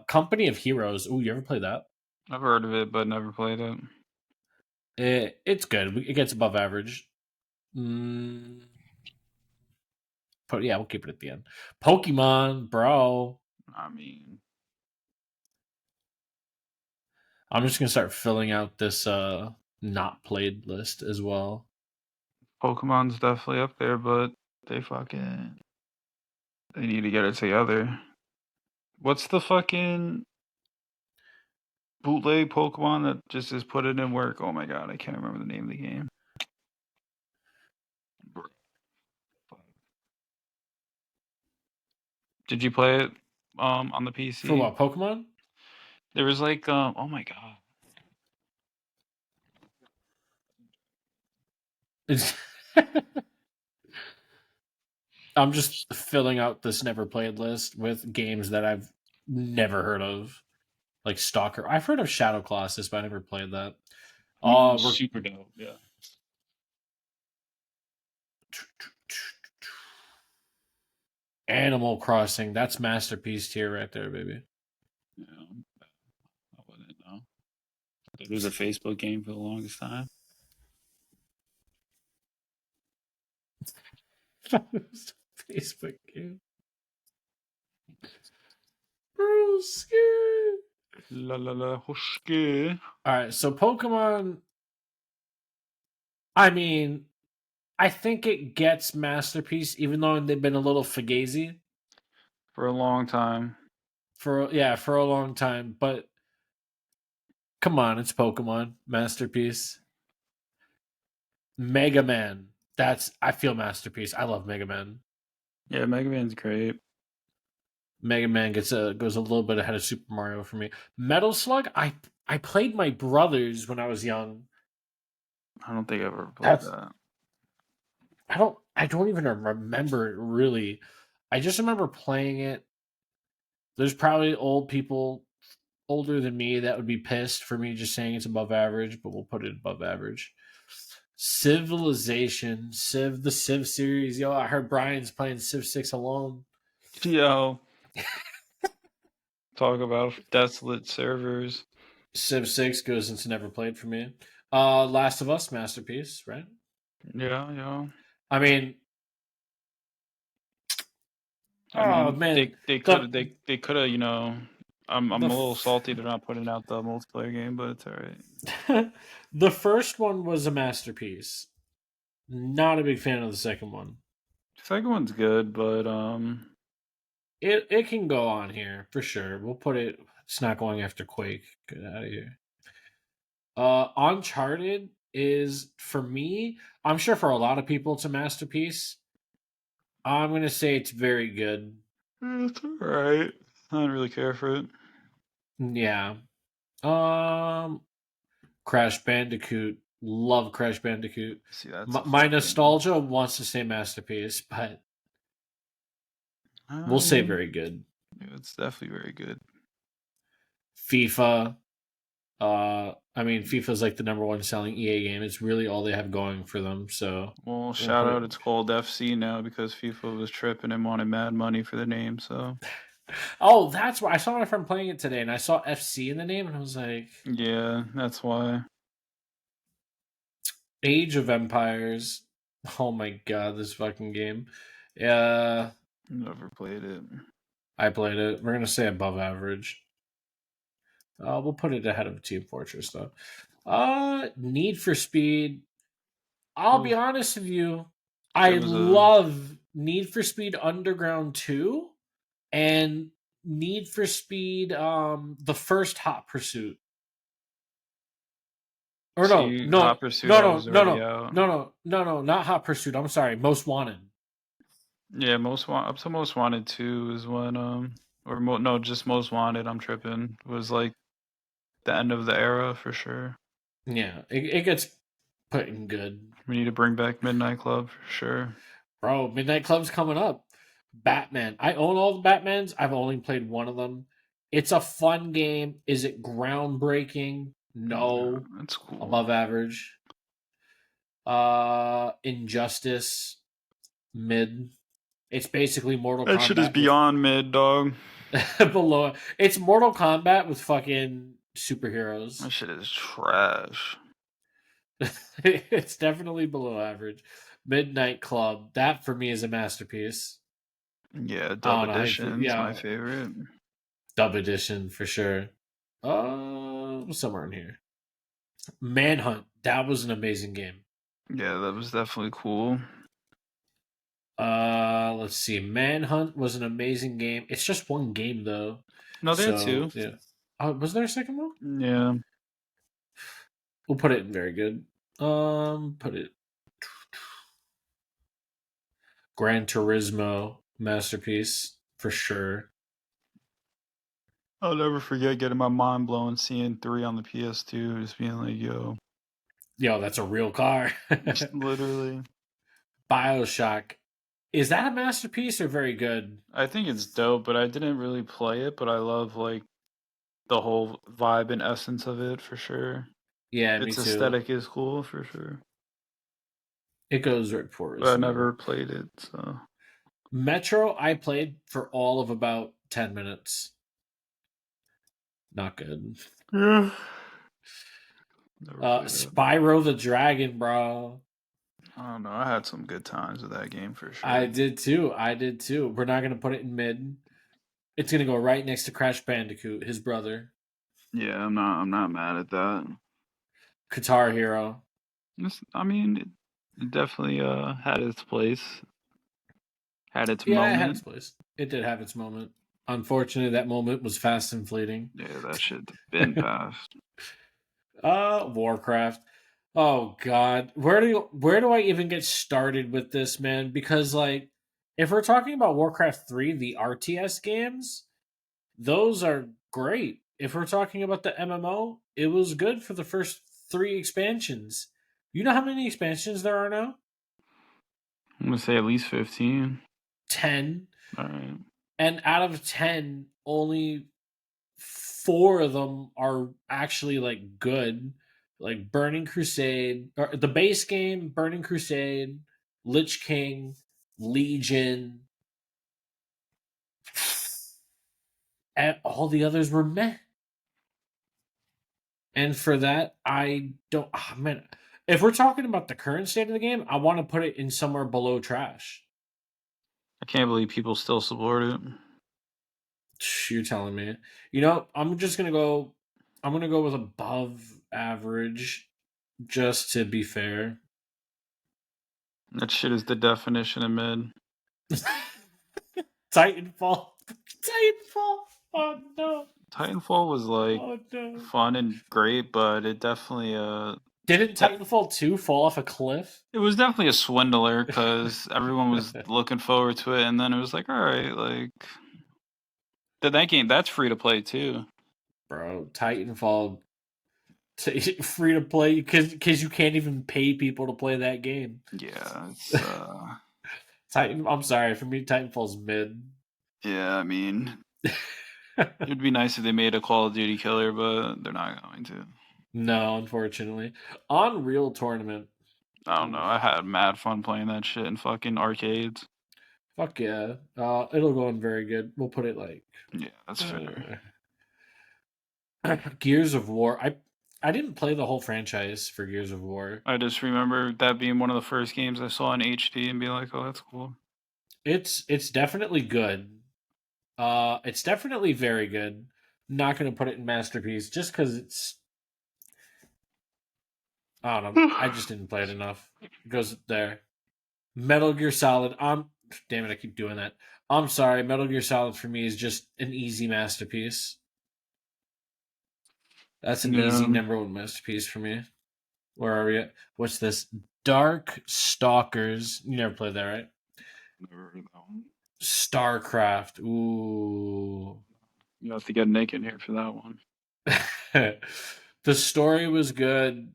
Company of Heroes. Ooh, you ever played that? I've heard of it, but never played it. It's good. It gets above average. But yeah, we'll keep it at the end. Pokemon, bro. I mean, I'm just gonna start filling out this not played list as well. Pokemon's definitely up there, but they need to get it together. What's the fucking bootleg Pokemon that just is put it in work? Oh my god, I can't remember the name of the game. Did you play it on the PC? For what, Pokemon? There was like oh my god. I'm just filling out this never played list with games that I've never heard of. Like Stalker. I've heard of Shadow Colossus, but I never played that. Super dope, yeah. Animal Crossing. That's masterpiece tier right there, baby. Yeah, I wouldn't know. It was a Facebook game for the longest time. Facebook game. Broski. La la la, hushke. All right, so Pokemon. I mean, I think it gets masterpiece, even though they've been a little fugazi For a long time. for a long time. But come on, it's Pokemon masterpiece. Mega Man. I feel masterpiece. I love Mega Man. Yeah, Mega Man's great. Mega Man goes a little bit ahead of Super Mario for me. Metal Slug. I played my brothers when I was young. I don't think I ever played that. I don't even remember it really. I just remember playing it. There's probably old people older than me that would be pissed for me just saying it's above average, but we'll put it above average. Civilization, the Civ series. Yo, I heard Brian's playing Civ 6 alone. Yo. Talk about desolate servers. Civ 6 goes into never played for me. Last of Us, masterpiece, right? Yeah. I mean, man, they could have, you know. I'm a little salty they're not putting out the multiplayer game, but it's alright. The first one was a masterpiece. Not a big fan of the second one. The second one's good, but It can go on here for sure. We'll put it. It's not going after Quake. Get out of here. Uncharted is for me. I'm sure for a lot of people it's a masterpiece. I'm gonna say it's very good. it's alright. I don't really care for it. Yeah. Crash Bandicoot. Love Crash Bandicoot. See, that's My nostalgia wants to say masterpiece, but we'll say very good. It's definitely very good. FIFA. I mean, FIFA's like the number one selling EA game. It's really all they have going for them. So, well, shout out, it's called FC now because FIFA was tripping and wanted mad money for the name. So, oh, that's why I saw my friend playing it today, and I saw FC in the name, and I was like, yeah, that's why. Age of Empires. Oh my god, this fucking game. Yeah, never played it. I played it. We're gonna say above average. We'll put it ahead of Team Fortress though. Need for Speed. I'll be honest with you. I love Need for Speed Underground 2 and Need for Speed the first Hot Pursuit. Or no, not Hot Pursuit. I'm sorry, Most Wanted. Yeah, up to Most Wanted 2 is when just Most Wanted. I'm tripping. Was like the end of the era for sure. Yeah, it gets put in good. We need to bring back Midnight Club for sure. Bro, Midnight Club's coming up. Batman. I own all the Batmans. I've only played one of them. It's a fun game. Is it groundbreaking? No. Yeah, that's cool. Above average. Injustice. Mid. It's basically Mortal Kombat. That shit is beyond mid, dog. Below. It's Mortal Kombat with fucking superheroes. That shit is trash. It's definitely below average. Midnight Club. That for me is a masterpiece. Yeah, Dub Edition is my favorite. Dub Edition for sure. Somewhere in here. Manhunt. That was an amazing game. Yeah, that was definitely cool. Let's see. Manhunt was an amazing game. It's just one game though. No, they had two. Yeah. Was there a second one? Yeah. We'll put it in very good. Put it. Gran Turismo masterpiece for sure. I'll never forget getting my mind blown seeing 3 on the PS2, just being like, yo, that's a real car. Literally. BioShock. Is that a masterpiece or very good? I think it's dope, but I didn't really play it, but I love like the whole vibe and essence of it for sure. Yeah, its aesthetic is cool for sure. It goes right for us. But I never played it, so Metro, I played for all of about 10 minutes. Not good. Yeah. Never played it. Spyro the Dragon, bro. I don't know. I had some good times with that game for sure. I did too. We're not gonna put it in mid. It's gonna go right next to Crash Bandicoot, his brother. Yeah, I'm not mad at that. Guitar Hero. I mean, it definitely had its place, had its Yeah, it had its moment. place. It did have its moment. Unfortunately, that moment was fast and fleeting. Yeah, that shit's been passed. Warcraft. Oh God, where do I even get started with this, man? Because like, if we're talking about Warcraft 3, the RTS games, those are great. If we're talking about the MMO, it was good for the first 3 expansions. You know how many expansions there are now? I'm gonna say at least 15. 10. All right. And out of 10, only 4 of them are actually like good. Like Burning Crusade, or the base game, Burning Crusade, Lich King, Legion, and all the others were meh. And for that, I don't. Oh, man, if we're talking about the current state of the game, I want to put it in somewhere below trash. I can't believe people still support it. You're telling me. You know, I'm just gonna go. I'm gonna go with above average, just to be fair. That shit is the definition of mid. Titanfall. Titanfall. Oh no. Titanfall was like Oh no. fun and great, but it definitely Didn't te- Titanfall 2 fall off a cliff? it was definitely a swindler because everyone was looking forward to it, and then it was like, all right, like that game that's free to play too. Bro, Titanfall free to play because you can't even pay people to play that game. Yeah, it's I'm sorry, for me Titanfall's mid. yeah. I mean, it'd be nice if they made a Call of Duty killer, but they're not going to. No, unfortunately. Unreal Tournament. I don't know. I had mad fun playing that shit in fucking arcades. Fuck yeah. It'll go in very good. We'll put it like Yeah, that's fair. Gears of War. I didn't play the whole franchise for Gears of War. I just remember that being one of the first games I saw in HD and be like, oh, that's cool. It's definitely good. It's definitely very good. Not gonna put it in masterpiece just because it's. I don't know. I just didn't play it enough. It goes there. Metal Gear Solid. Damn it, I keep doing that. I'm sorry. Metal Gear Solid for me is just an easy masterpiece. That's an Yeah. easy number 1 masterpiece for me. Where are we at? What's this? Dark Stalkers. You never played that, right? Never heard that one. StarCraft. Ooh. You have to get naked here for that one. The story was good.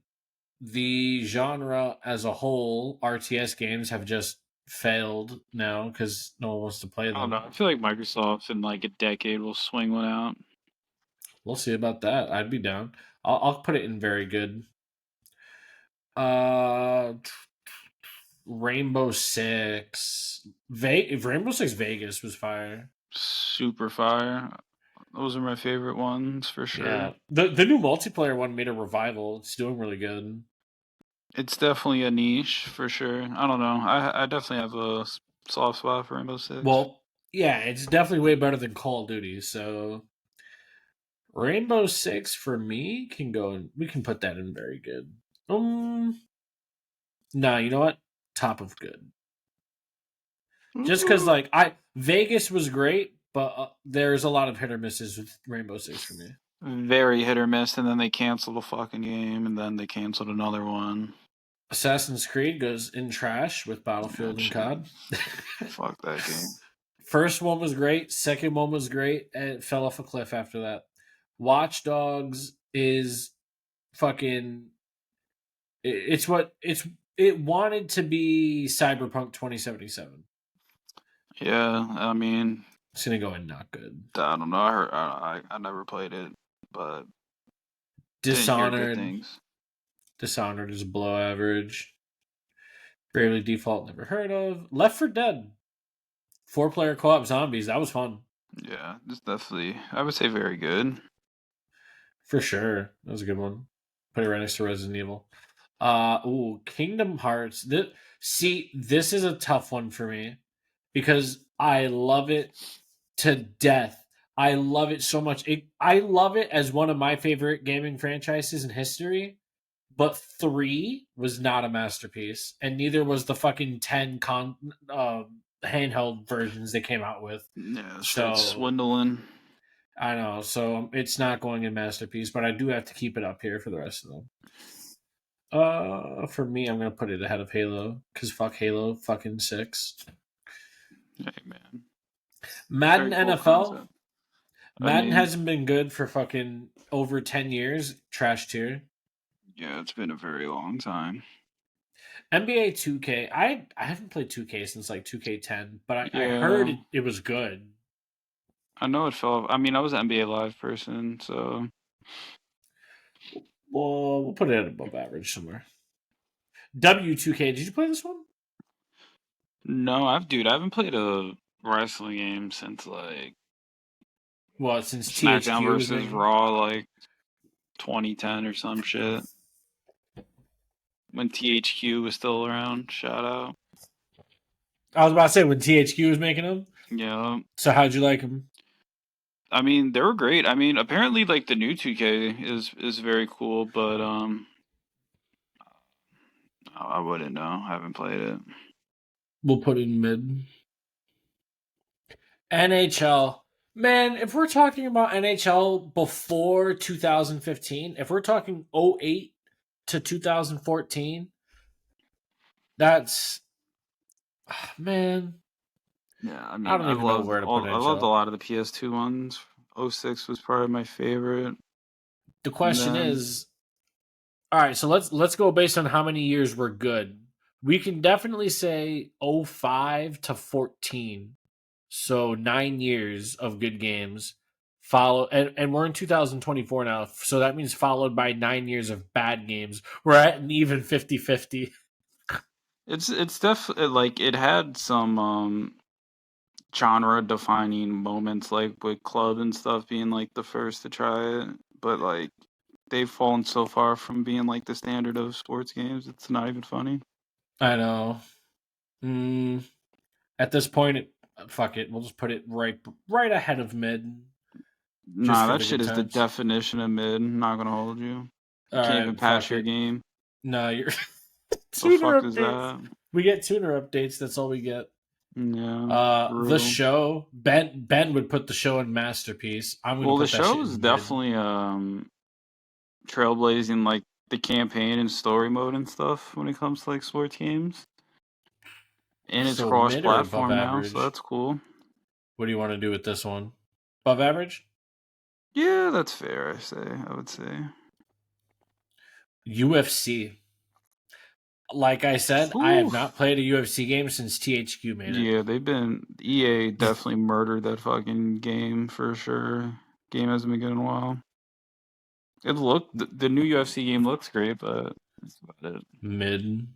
The genre as a whole, RTS games have just failed now because no one wants to play I don't them. know. I feel like Microsoft in like a decade will swing one out. We'll see about that. I'd be down. I'll put it in very good. Rainbow Six. Rainbow Six Vegas was fire. Super fire. Those are my favorite ones for sure. Yeah. The new multiplayer one made a revival. It's doing really good. It's definitely a niche for sure. I don't know. I definitely have a soft spot for Rainbow Six. Well, yeah, it's definitely way better than Call of Duty. So Rainbow Six for me can go. We can put that in very good. Nah, you know what? Top of good. Just because like Vegas was great, but there's a lot of hit or misses with Rainbow Six for me. Very hit or miss, and then they canceled the fucking game, and then they canceled another one. Assassin's Creed goes in trash with Battlefield and COD. Fuck that game. First one was great. Second one was great, and it fell off a cliff after that. Watch Dogs is fucking. It wanted to be Cyberpunk 2077. Yeah, I mean, It's gonna go in not good. I don't know. I never played it, but Dishonored. didn't hear good things. Dishonored is below average. Bravely Default, never heard of. Left 4 Dead. 4-player co-op zombies. That was fun. Yeah, it's definitely. I would say very good. For sure. That was a good one. Put it right next to Resident Evil. Kingdom Hearts. This is a tough one for me because I love it to death. I love it so much. I love it as one of my favorite gaming franchises in history. But 3 was not a masterpiece, and neither was the fucking 10 handheld versions they came out with. Yeah, straight So swindling. I know, so it's not going in masterpiece, but I do have to keep it up here for the rest of them. For me, I'm gonna put it ahead of Halo because fuck Halo, fucking 6. Hey man, Madden very cool NFL. concept. Madden mean- hasn't been good for fucking over 10 years. Trash tier. Yeah, it's been a very long time. NBA 2K. I haven't played 2K since like 2K10, but I Yeah. heard it was good. I know it fell. I mean, I was an NBA Live person, so Well, we'll put it at above average somewhere. W2K. Did you play this one? no, I haven't played a wrestling game since like Well, since SmackDown THQ was versus making- Raw, like 2010 or some shit. When THQ was still around, shout out. I was about to say when THQ was making them. Yeah, So how'd you like them? I mean they were great. I mean, apparently like the new 2K is very cool, but I wouldn't know. I haven't played it. We'll put it in mid. NHL. Man, if we're talking about NHL before 2015, if we're talking 08 to 2014, that's man. Yeah, I mean, I don't even know where to put I loved a NHL. lot of the PS2 ones. 06 was probably my favorite. The question then- is, all right, so let's go based on how many years were good. We can definitely say 05 to 14. So 9 years of good games. And we're in 2024 now, so that means followed by 9 years of bad games. We're at an even 50-50. It's definitely like it had some genre defining moments like with Club and stuff being like the first to try it, but like they've fallen so far from being like the standard of sports games, it's not even funny. I know. At this point, fuck it. We'll just put it right ahead of mid. Nah, for that the shit good is the times. definition of mid. I'm not gonna hold you. You All can't right, even pass fuck your it. game. No, you're The tuner fuck is updates. that? We get tuner updates. That's all we get. Yeah. The true. show. Ben would put the show in masterpiece. I'm gonna Well, put the that show shit is in mid. definitely trailblazing like the campaign and story mode and stuff when it comes to like sports games. And it's So cross mid or above platform now, average? so that's cool. What do you want to do with this one? Above average? Yeah, that's fair, I would say. UFC. Like I said, I have Oof. not played a UFC game since THQ made it. Yeah, EA definitely murdered that fucking game for sure. Game hasn't been good in a while. The new UFC game looks great, but that's about it. Mid.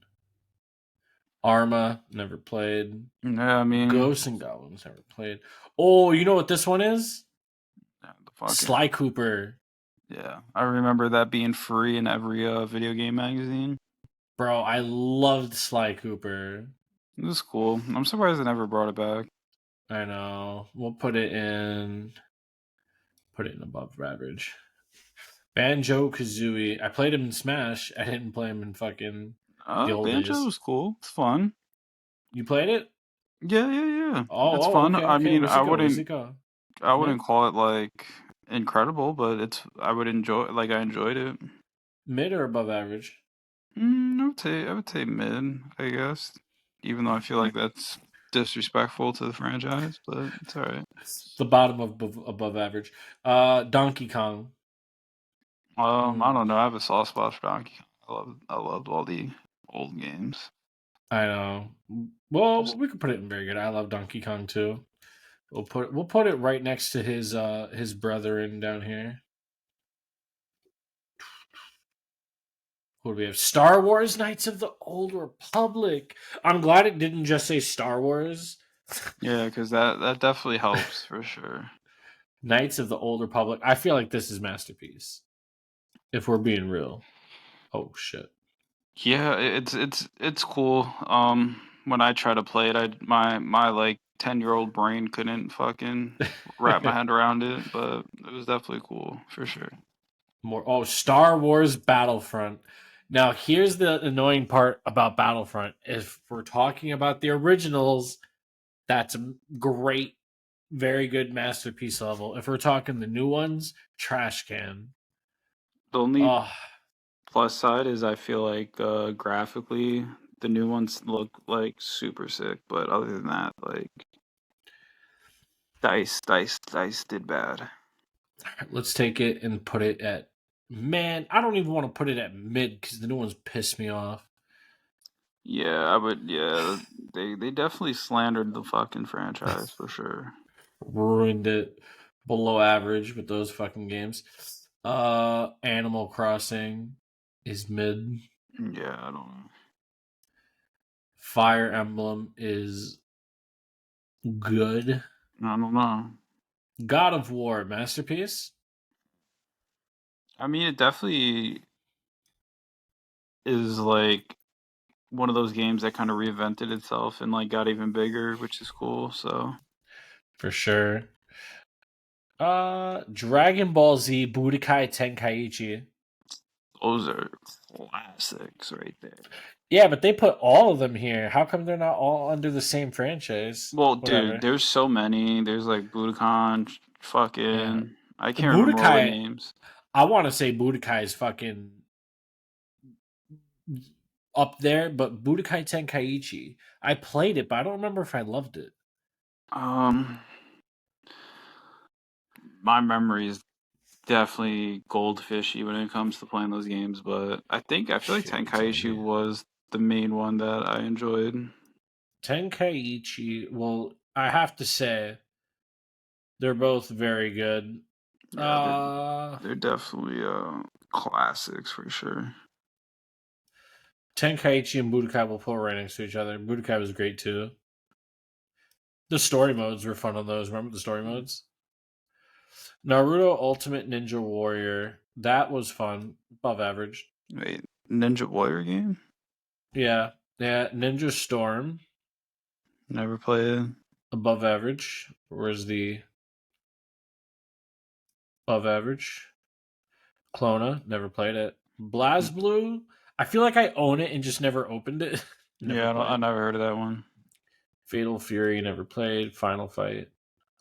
Arma, never played. Yeah, I mean, Ghosts and Goblins, never played. Oh, you know what this one is? yeah, the fucking, Sly Cooper. yeah, I remember that being free in every video game magazine. Bro, I loved Sly Cooper. It was cool. I'm surprised they never brought it back. I know. We'll put it in above average. Banjo Kazooie. I played him in Smash. I didn't play him in fucking the old Banjo days. was cool. It's fun. You played it? Yeah. Oh, It's fun. Okay, I mean, Where's it go? Where's it go? I wouldn't call it like incredible, but I enjoyed it. Mid or above average? I would say mid, I guess. Even though I feel like that's disrespectful to the franchise, but it's alright. The bottom of above average. Donkey Kong. I don't know. I have a soft spot for Donkey Kong. I loved all the old games. I know. Well, we could put it in very good. I love Donkey Kong too. We'll put it right next to his brethren down here. Who do we have? Star Wars Knights of the Old Republic. I'm glad it didn't just say Star Wars Yeah, because that definitely helps for sure. Knights of the Old Republic. I feel like this is masterpiece. If we're being real. Oh shit. Yeah, it's cool. When I try to play it, my like 10-year-old brain couldn't fucking wrap my head around it, but it was definitely cool for sure. Star Wars Battlefront. Now here's the annoying part about Battlefront. If we're talking about the originals, that's a great, very good masterpiece level. If we're talking the new ones, trash can. The only Oh, plus side is I feel like graphically the new ones look like super sick, but other than that, like Dice did bad. let's take it and put it at. Man, I don't even want to put it at mid because the new ones piss me off. Yeah, I would. Yeah, they definitely slandered the fucking franchise for sure. Ruined it. Below average with those fucking games. Animal Crossing is mid. Yeah, I don't know. Fire Emblem is good. I don't know. God of War masterpiece. I mean, it definitely is like one of those games that kind of reinvented itself and like got even bigger, which is cool. So For sure. Dragon Ball Z Budokai Tenkaichi. those are classics right there. Yeah, but they put all of them here. How come they're not all under the same franchise? Well, Whatever. dude, there's so many. There's like Budokan, fucking. Yeah. I can't remember all the Budokai, names. I want to say Budokai is fucking up there, but Budokai Tenkaichi, I played it, but I don't remember if I loved it. My memory is definitely goldfishy when it comes to playing those games, but I feel like Shit, I'm telling Tenkaichi you. was the main one that I enjoyed. Tenkaichi, well, I have to say, they're both very good. Yeah, they're definitely classics for sure. Tenkaichi and Budokai will pull right next to each other. Budokai was great too. The story modes were fun on those. Remember the story modes? Naruto Ultimate Ninja Warrior. That was fun. Above average. Wait, Ninja Warrior game? Yeah. Yeah. Ninja Storm. Never played. Above average. Where's the above average? Clona. Never played it. BlazBlue. I feel like I own it and just never opened it. Yeah, I never heard of that one. Fatal Fury. Never played. Final Fight.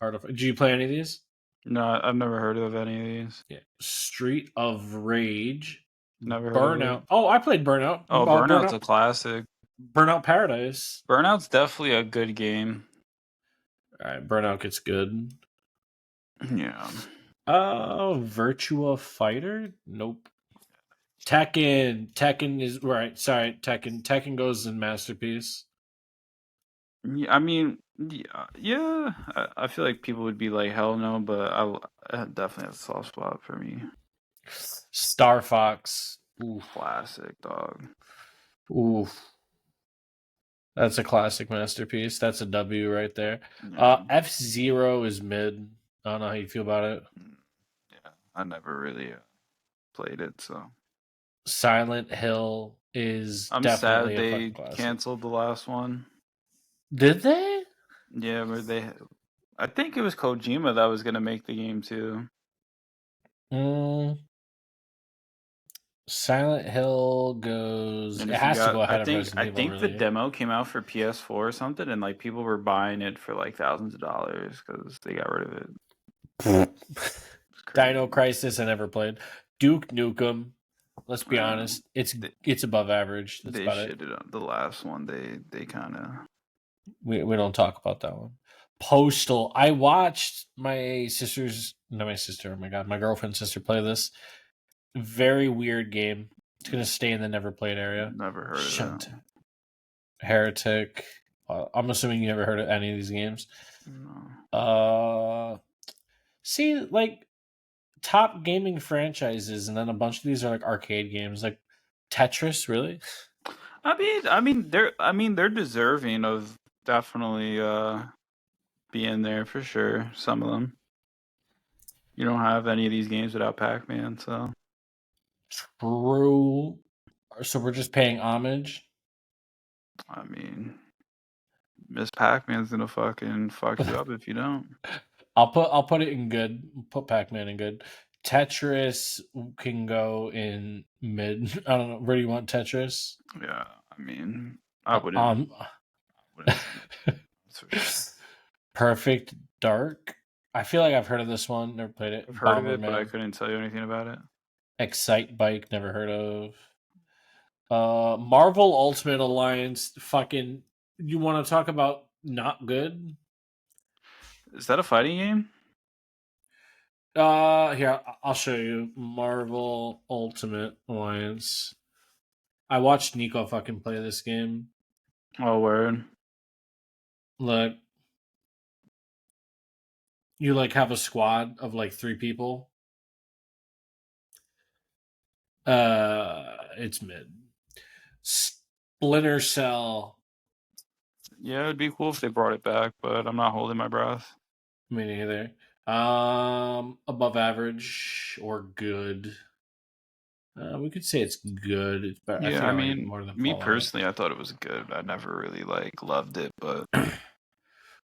Art of. Did you play any of these? No, I've never heard of any of these. Yeah. Street of Rage. Never heard of Burnout. it. Oh, I played Burnout. Oh, Burnout's a classic. Burnout Paradise. Burnout's definitely a good game. All right, Burnout gets good. Yeah. Virtua Fighter? Nope. Tekken is right. Sorry, Tekken goes in masterpiece. Yeah, I mean, yeah. I feel like people would be like, hell no, but I definitely have a soft spot for me. Star Fox. Oof. Classic, dog. Oof. That's a classic masterpiece. That's a W right there. Yeah. F-Zero is mid. I don't know how you feel about it. Yeah, I never really played it, so. Silent Hill is I'm definitely sad a they fucking classic. canceled the last one. Did they? Yeah, but I think it was Kojima that was gonna make the game too. Silent Hill goes. And It if you has to got, go ahead of Resident I Evil. think the Really. demo came out for PS4 or something, and like people were buying it for like thousands of dollars because they got rid of it. It's crazy. Dino Crisis, I never played. Duke Nukem. Let's be honest, it's above average. That's They about it. shitted on the last one. They kind of. We don't talk about that one. Postal. I watched my sister's. Not my sister. Oh my god, my girlfriend's sister play this. Very weird game. It's gonna stay in the never played area. Never heard of that. Heretic. I'm assuming you never heard of any of these games. No. See, like top gaming franchises, and then a bunch of these are like arcade games, like Tetris. Really? I mean, they're deserving of definitely be in there for sure. Some of them. You don't have any of these games without Pac-Man, so True. So we're just paying homage. I mean, Miss Pac-Man's gonna fucking fuck you up if you don't. I'll put it in good. Put Pac-Man in good. Tetris can go in mid. I don't know. Where do you want Tetris? Yeah, I mean, I wouldn't. Um, Wouldn't that's for sure. Perfect Dark. I feel like I've heard of this one. Never played it. I've heard of it, Bomberman. but I couldn't tell you anything about it. Excite Bike. Never heard of. Marvel Ultimate Alliance. Fucking. You want to talk about not good? Is that a fighting game? Here I'll show you Marvel Ultimate Alliance. I watched Nico fucking play this game. Oh, word. Look, you like have a squad of like 3 people. It's mid. Splinter Cell. Yeah, it'd be cool if they brought it back, but I'm not holding my breath. Me neither. Above average or good. We could say it's good. It's better. Yeah, I think I I like it mean, more than me Fallout. personally, I thought it was good. I never really like loved it, but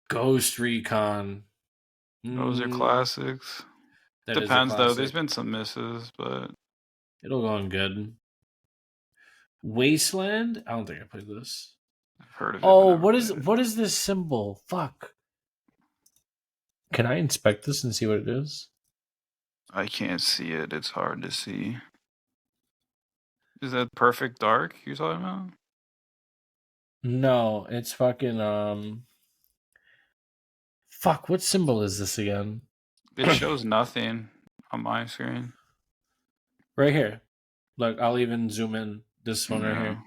Ghost Recon. those are classics. That is a Depends though. There's classic. been some misses, but It'll go on good. Wasteland. I don't think I played this. I've heard of it. Oh, but never played it. what is this symbol? Fuck. Can I inspect this and see what it is? I can't see it. It's hard to see. Is that Perfect Dark you're talking about? No, it's fucking fuck, what symbol is this again? It shows nothing on my screen. Right here. Look, I'll even zoom in. This one right Yeah. here.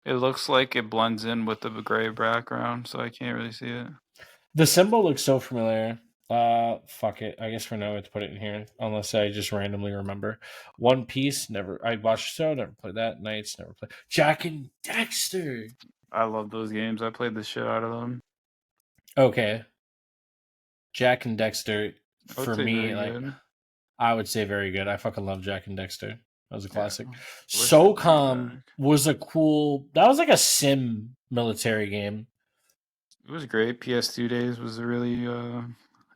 It looks like it blends in with the gray background, so I can't really see it. The symbol looks so familiar. Fuck it. I guess for now it's put it in here, unless I just randomly remember. One Piece, never. I watched the show, never played that. Knights, never played. Jack and Dexter. I love those games. I played the shit out of them. Okay. Jack and Dexter, I would for say me, very like good. I would say very good. I fucking love Jack and Dexter. That was a classic. Yeah. Wish they brought it SOCOM back. was a cool. That was like a sim military game. It was great. PS2 days was really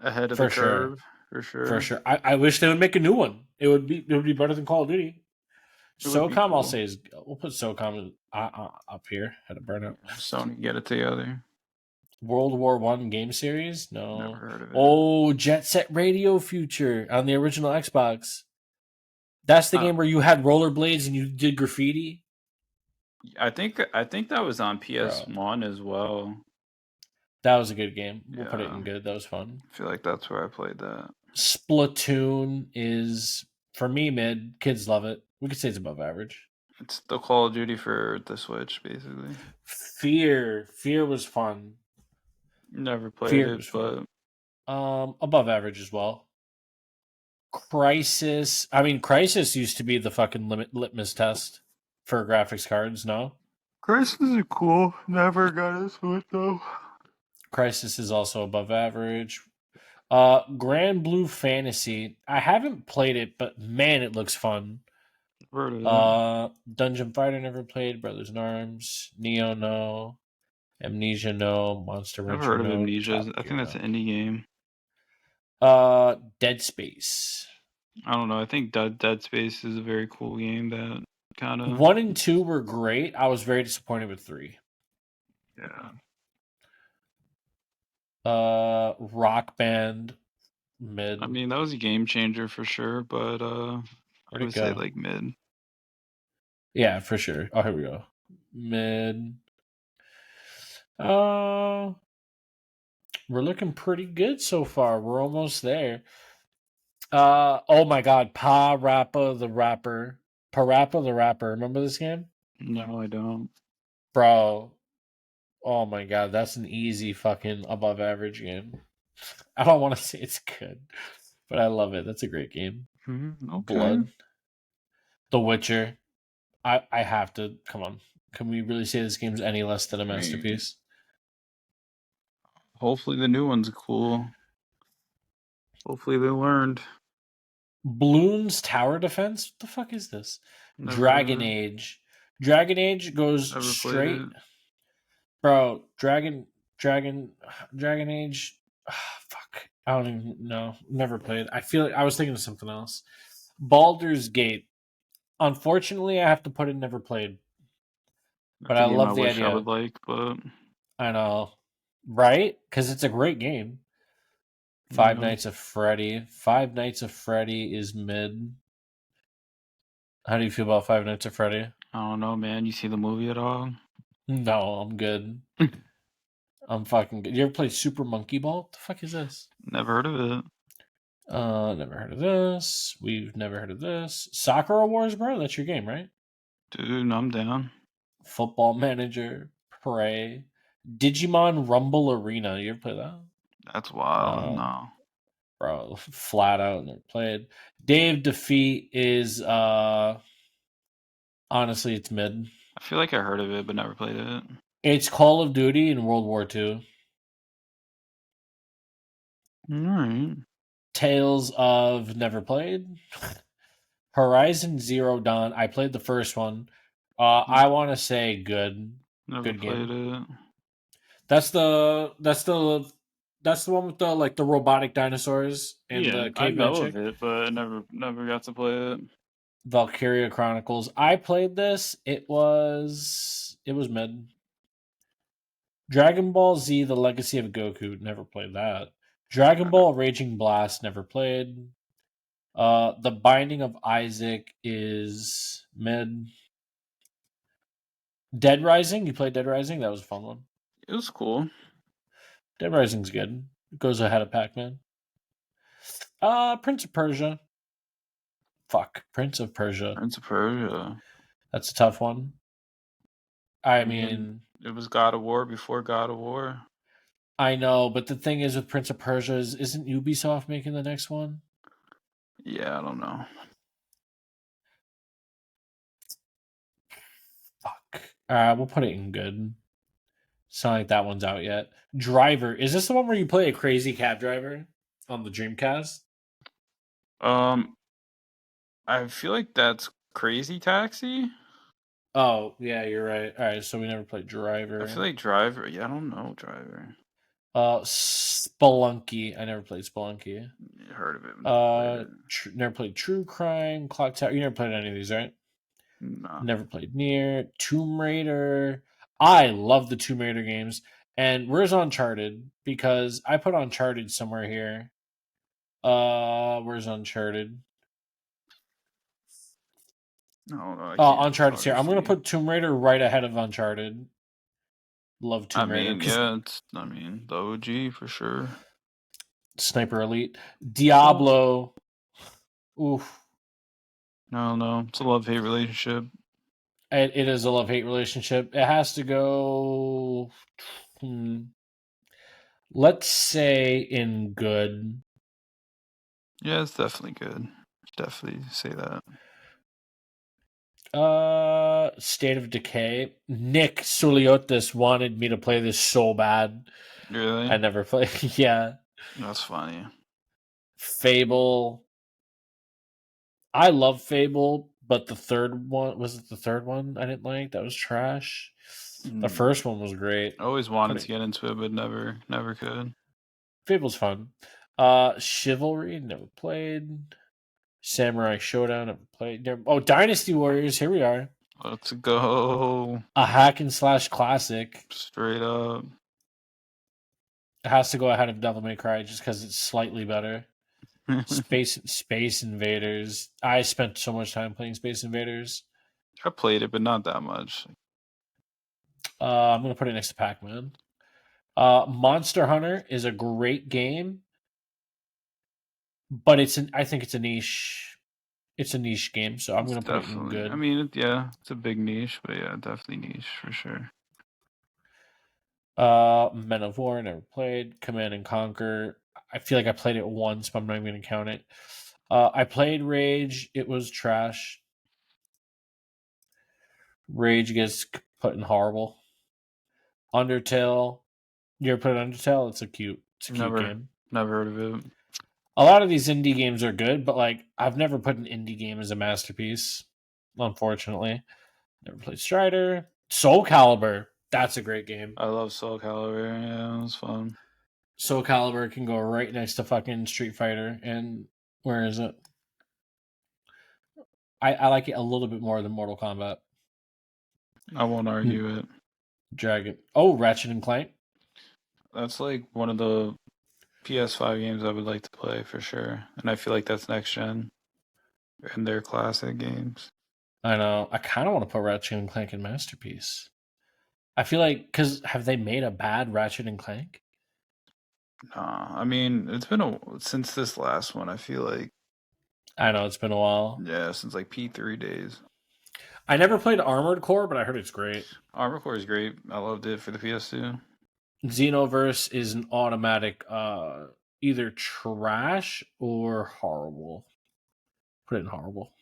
ahead of For the sure. curve, for sure. For sure. I wish they would make a new one. It would be better than Call of Duty. It would be SOCOM, I'll cool. say is we'll put SOCOM up here at a burnout. Sony, get it together. World War One game series? Never No. heard of it. Oh, Jet Set Radio Future on the original Xbox. That's the game where you had rollerblades and you did graffiti. I think that was on PS1 as well. That was a good game. We'll put it Yeah. in good. That was fun. I feel like that's where I played that. Splatoon is for me mid. Kids love it. We could say it's above average. It's the Call of Duty for the Switch, basically. Fear was fun. Never played Fear it, was but fun. Above average as well. Crisis. I mean, Crisis used to be the fucking litmus test for graphics cards. No, Crisis is cool. Never got into it though. Crisis is also above average. Grand Blue Fantasy. I haven't played it, but man, it looks fun. Heard of that. Dungeon Fighter never played. Brothers in Arms. Neo no. Amnesia no. Monster Never Rancher heard of no. Amnesia. Top I Gear, think that's no. an indie game. Dead Space. I don't know. I think Dead Space is a very cool game that kind of 1 and 2 were great. I was very disappointed with 3. yeah. Rock Band mid. I mean, that was a game changer for sure, but I Where'd it would say go? like mid. Yeah, for sure. Oh, here we go. Mid. We're looking pretty good so far. We're almost there. Oh my god, Parappa the Rapper. Parappa the Rapper. Remember this game? No, I don't. Bro. Oh my god, that's an easy fucking above average game. I don't want to say it's good, but I love it. That's a great game. Okay. Blood. The Witcher. I have to come on. Can we really say this game's any less than a masterpiece? Hopefully the new one's cool. Hopefully they learned. Bloons Tower Defense. What the fuck is this? Never heard of Dragon it. Age. Dragon Age goes Never played straight, it. bro. Dragon Age. Fuck. I don't even know. Never played. I feel like I was thinking of something else. Baldur's Gate. Unfortunately, I have to put in never played. But That's a I game I love the wish I idea. would like, but I know, right? Because it's a great game. Five no. Nights of Freddy. Five Nights of Freddy is mid. How do you feel about Five Nights at Freddy? I don't know, man. You see the movie at all? No, I'm good. I'm fucking good. You ever played Super Monkey Ball? What the fuck is this? Never heard of it. Never heard of this. We've never heard of this. Sakura Wars, bro? That's your game, right? Dude, I'm down. Football Manager, Prey, Digimon Rumble Arena. You ever play that? That's wild. No. No. Bro, flat out never played. Dave Defeat is honestly it's mid. I feel like I heard of it, but never played it. It's Call of Duty in World War II. Alright. Tales of never played. Horizon Zero Dawn. I played the first one. I want to say good. Never Good played game. it. That's the one with the robotic dinosaurs and Yeah, the I caveman know chick. of it, but I never got to play it. Valkyria Chronicles. I played this. It was mid. Dragon Ball Z: The Legacy of Goku. Never played that. Dragon Ball Raging Blast. Never played. The Binding of Isaac is mid. Dead Rising. You played Dead Rising? That was a fun one. It was cool. Dead Rising's good. It goes ahead of Pac-Man. Prince of Persia. Fuck. Prince of Persia. Prince of Persia. That's a tough one. I mean, mean, it was God of War before God of War. I know, but the thing is with Prince of Persia isn't Ubisoft making the next one? Yeah, I don't know. Fuck. We'll put it in good. It's not like that one's out yet. Driver. Is this the one where you play a crazy cab driver on the Dreamcast? I feel like that's Crazy Taxi. Oh, yeah, you're right. All right, so we never played Driver. I feel like Driver. Yeah, I don't know Driver. Spelunky. I never played Spelunky. Heard of it. Never played True Crime, Clock Tower. You never played any of these, right? No. Never played Nier, Tomb Raider. I love the Tomb Raider games. And where's Uncharted? Because I put Uncharted somewhere here. Where's Uncharted? No, Uncharted's here. I'm gonna put Tomb Raider right ahead of Uncharted. Love Tomb Raider. Yeah, it's the OG for sure. Sniper Elite, Diablo. Oof. No, it's a love-hate relationship. It is a love-hate relationship. It has to go. Let's say in good. Yeah, it's definitely good. Definitely say that. State of Decay. Nick Suliotis wanted me to play this so bad. Really? I never played. Yeah. That's funny. Fable. I love Fable, but the third one was it the third one I didn't like? That was trash. The first one was great. I always wanted to get into it, but never could. Fable's fun. Chivalry, never played. Samurai Showdown, never played. Dynasty Warriors, here we are. Let's go. A hack and slash classic. Straight up. It has to go ahead of Devil May Cry just because it's slightly better. Space Invaders. I spent so much time playing Space Invaders. I played it, but not that much. I'm gonna put it next to Pac-Man. Monster Hunter is a great game, but I think it's a niche. It's a niche game, so I'm gonna put it in good. I mean, it's a big niche, but yeah, definitely niche for sure. Men of War, never played. Command and Conquer. I feel like I played it once, but I'm not even going to count it. I played Rage. It was trash. Rage gets put in horrible. Undertale. You ever played Undertale? It's a cute Never, game. never heard of it. A lot of these indie games are good, but like I've never put an indie game as a masterpiece. Unfortunately, never played Strider. Soul Calibur. That's a great game. I love Soul Calibur. Yeah, it was fun. Soul Calibur can go right next to fucking Street Fighter. And where is it? I like it a little bit more than Mortal Kombat. I won't argue it. Dragon. Oh, Ratchet and Clank. That's like one of the PS5 games I would like to play for sure, and I feel like that's next gen and their classic games. I know. I kind of want to put Ratchet and Clank in Masterpiece. I feel like, because have they made a bad Ratchet and Clank? Nah, I mean it's been since this last one. I feel like I know it's been a while. yeah, since like P3 days. I never played Armored Core, but I heard it's great. Armored Core is great. I loved it for the PS2. Xenoverse is an automatic either trash or horrible. Put it in horrible.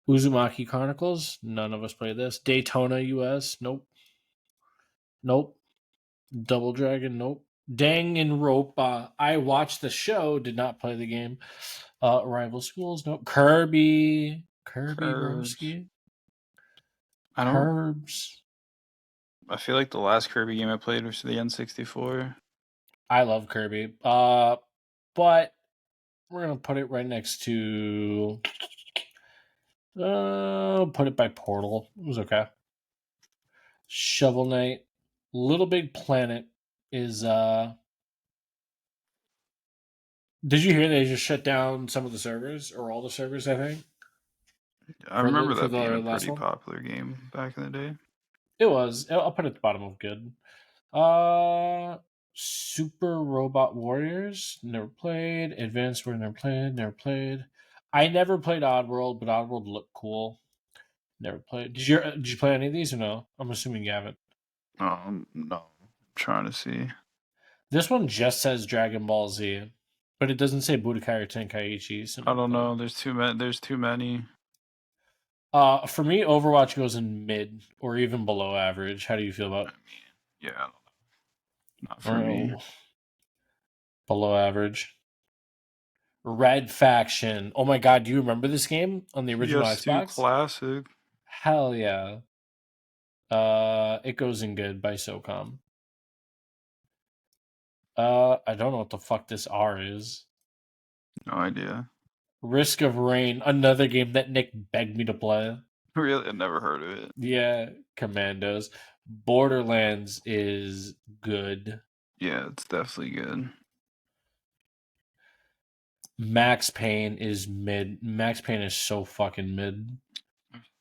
Uzumaki Chronicles, none of us play this. Daytona US, nope. Nope. Double Dragon, nope. Danganronpa, I watched the show, did not play the game. Rival Schools, nope. Kirby Curbs. Broski. I don't. Curbs. I feel like the last Kirby game I played was the N64. I love Kirby. But we're gonna put it right next to put it by Portal. It was okay. Shovel Knight. Little Big Planet is did you hear they just shut down some of the servers or all the servers, I think? I remember for that the being a last pretty one? popular game back in the day. It was. I'll put it at the bottom of good. Super Robot Warriors, never played. Advanced Warrior, never played. I never played Oddworld, but Oddworld looked cool. Never played. Did you play any of these or no? I'm assuming you haven't. No, I'm trying to see. This one just says Dragon Ball Z, but it doesn't say Budokai or Tenkaichi. So I don't know. There's too many. There's too many. For me, Overwatch goes in mid or even below average. How do you feel about? Yeah, I don't know. Not for me. Below average. Red Faction. Oh my god, do you remember this game on the original PS2 Xbox? classic. Hell yeah. It goes in good by SOCOM. I don't know what the fuck this R is. No idea. Risk of Rain, another game that Nick begged me to play. Really, I never heard of it. Yeah, Commandos. Borderlands is good. Yeah, it's definitely good. Max Payne is mid. Max Payne is so fucking mid.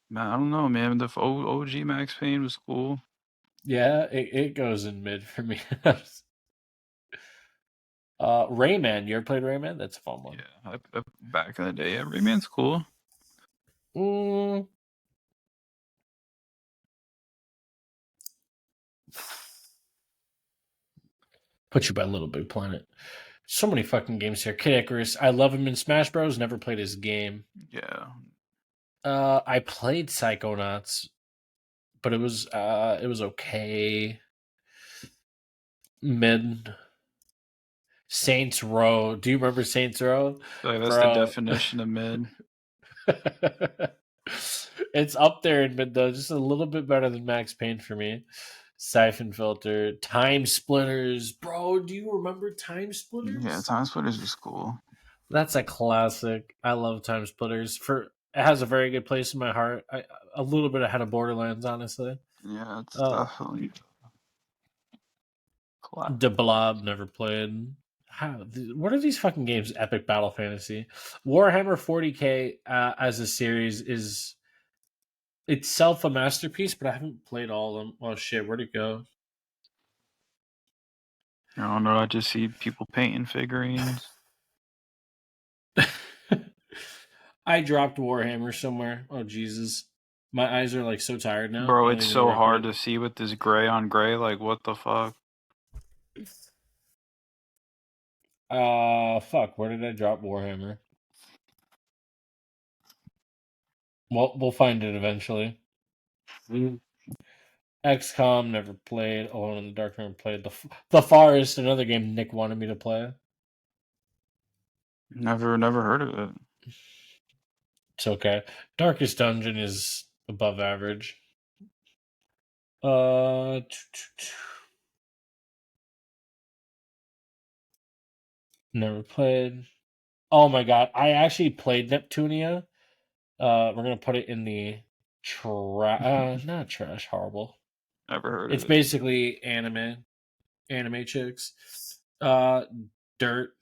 Man, I don't know, man. The OG Max Payne was cool. Yeah, it goes in mid for me. Rayman, you ever played Rayman? That's a fun one. Yeah, back in the day, yeah, Rayman's cool. Put you by Little Big Planet. So many fucking games here. Kid Icarus, I love him in Smash Bros. Never played his game. Yeah. I played Psychonauts, but it was okay. Mid. Saints Row. Do you remember Saints Row? Like that's Bro. the definition of mid. It's up there in mid though, just a little bit better than Max Payne for me. Siphon Filter, Time Splitters, bro. Do you remember Time Splitters? Yeah, Time Splitters was cool. That's a classic. I love Time Splitters. It has a very good place in my heart. A little bit ahead of Borderlands, honestly. Yeah, it's definitely classic. The Blob, never played. What are these fucking games? Epic Battle Fantasy, Warhammer 40K as a series is itself a masterpiece, but I haven't played all of them. Oh shit, where'd it go? I don't know. I just see people painting figurines. I dropped Warhammer somewhere. Oh Jesus, my eyes are like so tired now. Bro, it's so hard to see with this gray on gray. Like, what the fuck? Fuck. Where did I drop Warhammer? Well, we'll find it eventually. XCOM never played. Alone in the Dark never played. The Forest, another game Nick wanted me to play. Never heard of it. It's okay. Darkest Dungeon is above average. Never played. Oh my god, I actually played Neptunia. We're gonna put it in the not trash, horrible. Never heard It's of it. basically anime chicks. Dirt.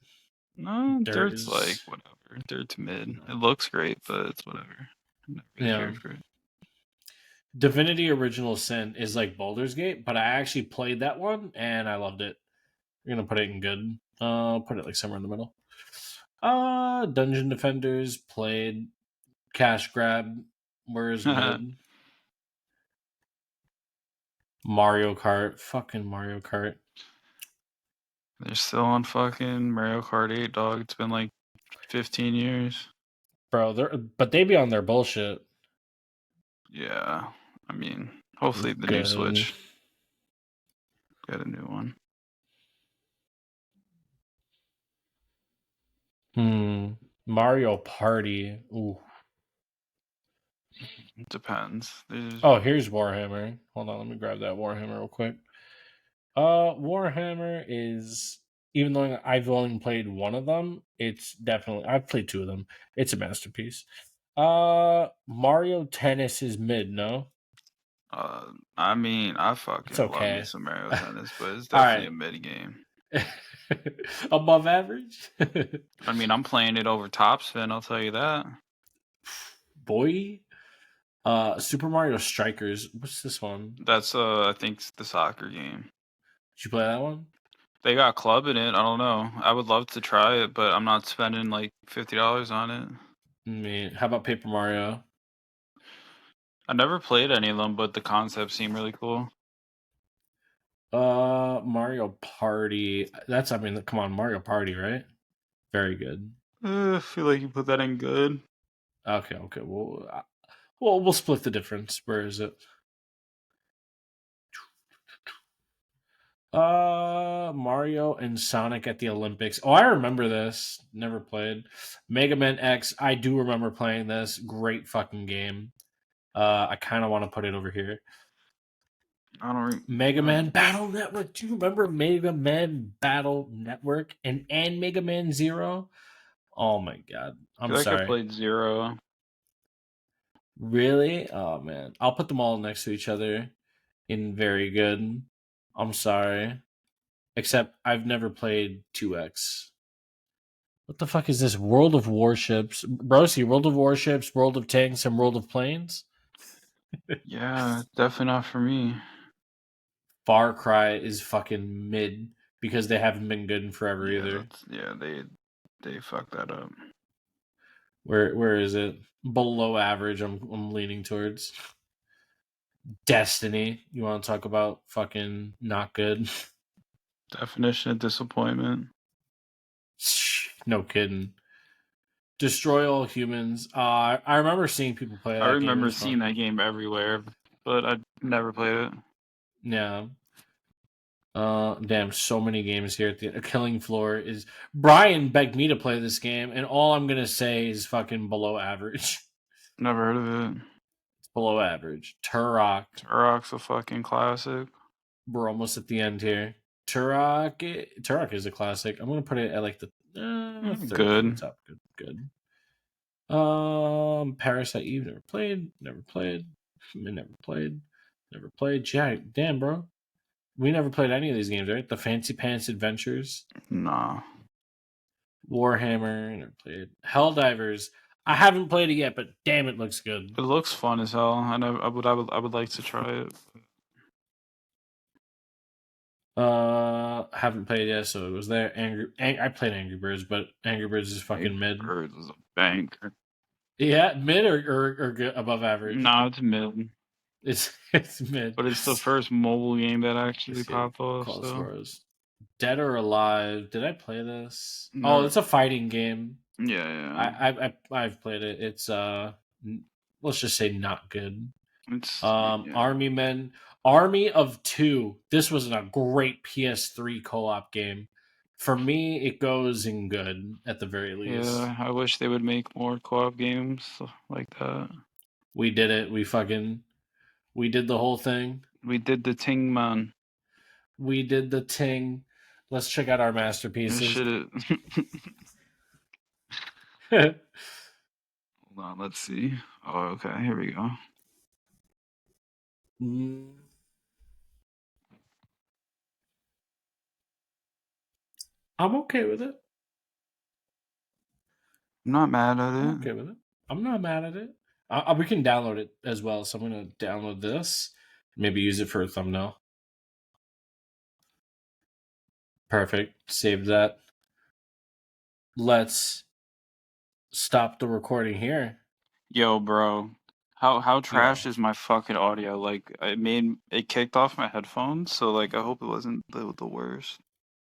No, Dirt Dirt's is like whatever. Dirt's mid. It looks great, but it's whatever. I never really yeah. cared for it. Divinity Original Sin is like Baldur's Gate, but I actually played that one and I loved it. We're gonna put it in good. Put it like somewhere in the middle. Dungeon Defenders played. Cash Grab. Where's mid? Mario Kart. Fucking Mario Kart. They're still on fucking Mario Kart 8, dog. It's been like 15 years. Bro, but they be on their bullshit. Yeah. I mean, hopefully the Good. new Switch. Get a new one. Mario Party. Ooh. It depends. Oh, here's Warhammer. Hold on, let me grab that Warhammer real quick. Warhammer is, even though I've only played one of them, it's definitely, I've played two of them. It's a masterpiece. Mario Tennis is mid, no? I mean, I fucking It's okay. love me some Mario Tennis, but it's definitely a mid game. Above average? I mean, I'm playing it over Topspin, I'll tell you that. Boy. Super Mario Strikers. What's this one? That's I think the soccer game. Did you play that one? They got club in it. I don't know. I would love to try it, but I'm not spending like $50 on it. I mean, how about Paper Mario? I never played any of them, but the concepts seem really cool. Mario Party. Come on, Mario Party, right? Very good. I feel like you put that in good. Okay. We'll split the difference. Where is it? Mario and Sonic at the Olympics. Oh, I remember this. Never played. Mega Man X. I do remember playing this. Great fucking game. I kind of want to put it over here. Mega Man Battle Network. Do you remember Mega Man Battle Network and Mega Man Zero? Oh my god. I'm sorry. I played Zero. Really? Oh man. I'll put them all next to each other in very good. I'm sorry. Except I've never played 2X. What the fuck is this? World of Warships. Broski, World of Warships, World of Tanks, and World of Planes? Yeah, definitely not for me. Far Cry is fucking mid because they haven't been good in forever either. Yeah, they fucked that up. Where is it? Below average. I'm leaning towards. Destiny. You want to talk about fucking not good? Definition of disappointment. No kidding. Destroy All Humans. I remember seeing people play that game. I remember seeing that game everywhere, but I never played it. Yeah. Damn, so many games here at the Killing Floor is. Brian begged me to play this game, and all I'm gonna say is fucking below average. Never heard of it. It's below average. Turok. Turok's a fucking classic. We're almost at the end here. Turok is a classic. I'm gonna put it at like the good. top. Good. Parasite Eve never played. Never played. Yeah, damn, bro. We never played any of these games, right? The Fancy Pants Adventures. Nah. Warhammer, never played. Helldivers. I haven't played it yet, but damn, it looks good. It looks fun as hell. I would like to try it. Haven't played it yet, so it was there. I played Angry Birds, but Angry Birds is fucking mid. Angry Birds is a banker. Yeah, mid or good, above average. No, it's mid. It's mid, but it's the first mobile game that actually popped off. So. Dead or Alive. Did I play this? No. Oh, it's a fighting game. Yeah. I've played it. It's let's just say not good. It's Army Men, Army of Two. This was a great PS3 co-op game. For me, it goes in good at the very least. Yeah, I wish they would make more co-op games like that. We did it. We did the whole thing. We did the ting, man. We did the ting. Let's check out our This masterpieces. shit. Hold on, let's see. Oh, okay, here we go. I'm okay with it. I'm not mad at I'm it. okay with it. I'm not mad at it. We can download it as well. So I'm going to download this. Maybe use it for a thumbnail. Perfect. Save that. Let's stop the recording here. Yo, bro. How trash is my fucking audio? Like, it kicked off my headphones, so like I hope it wasn't the worst.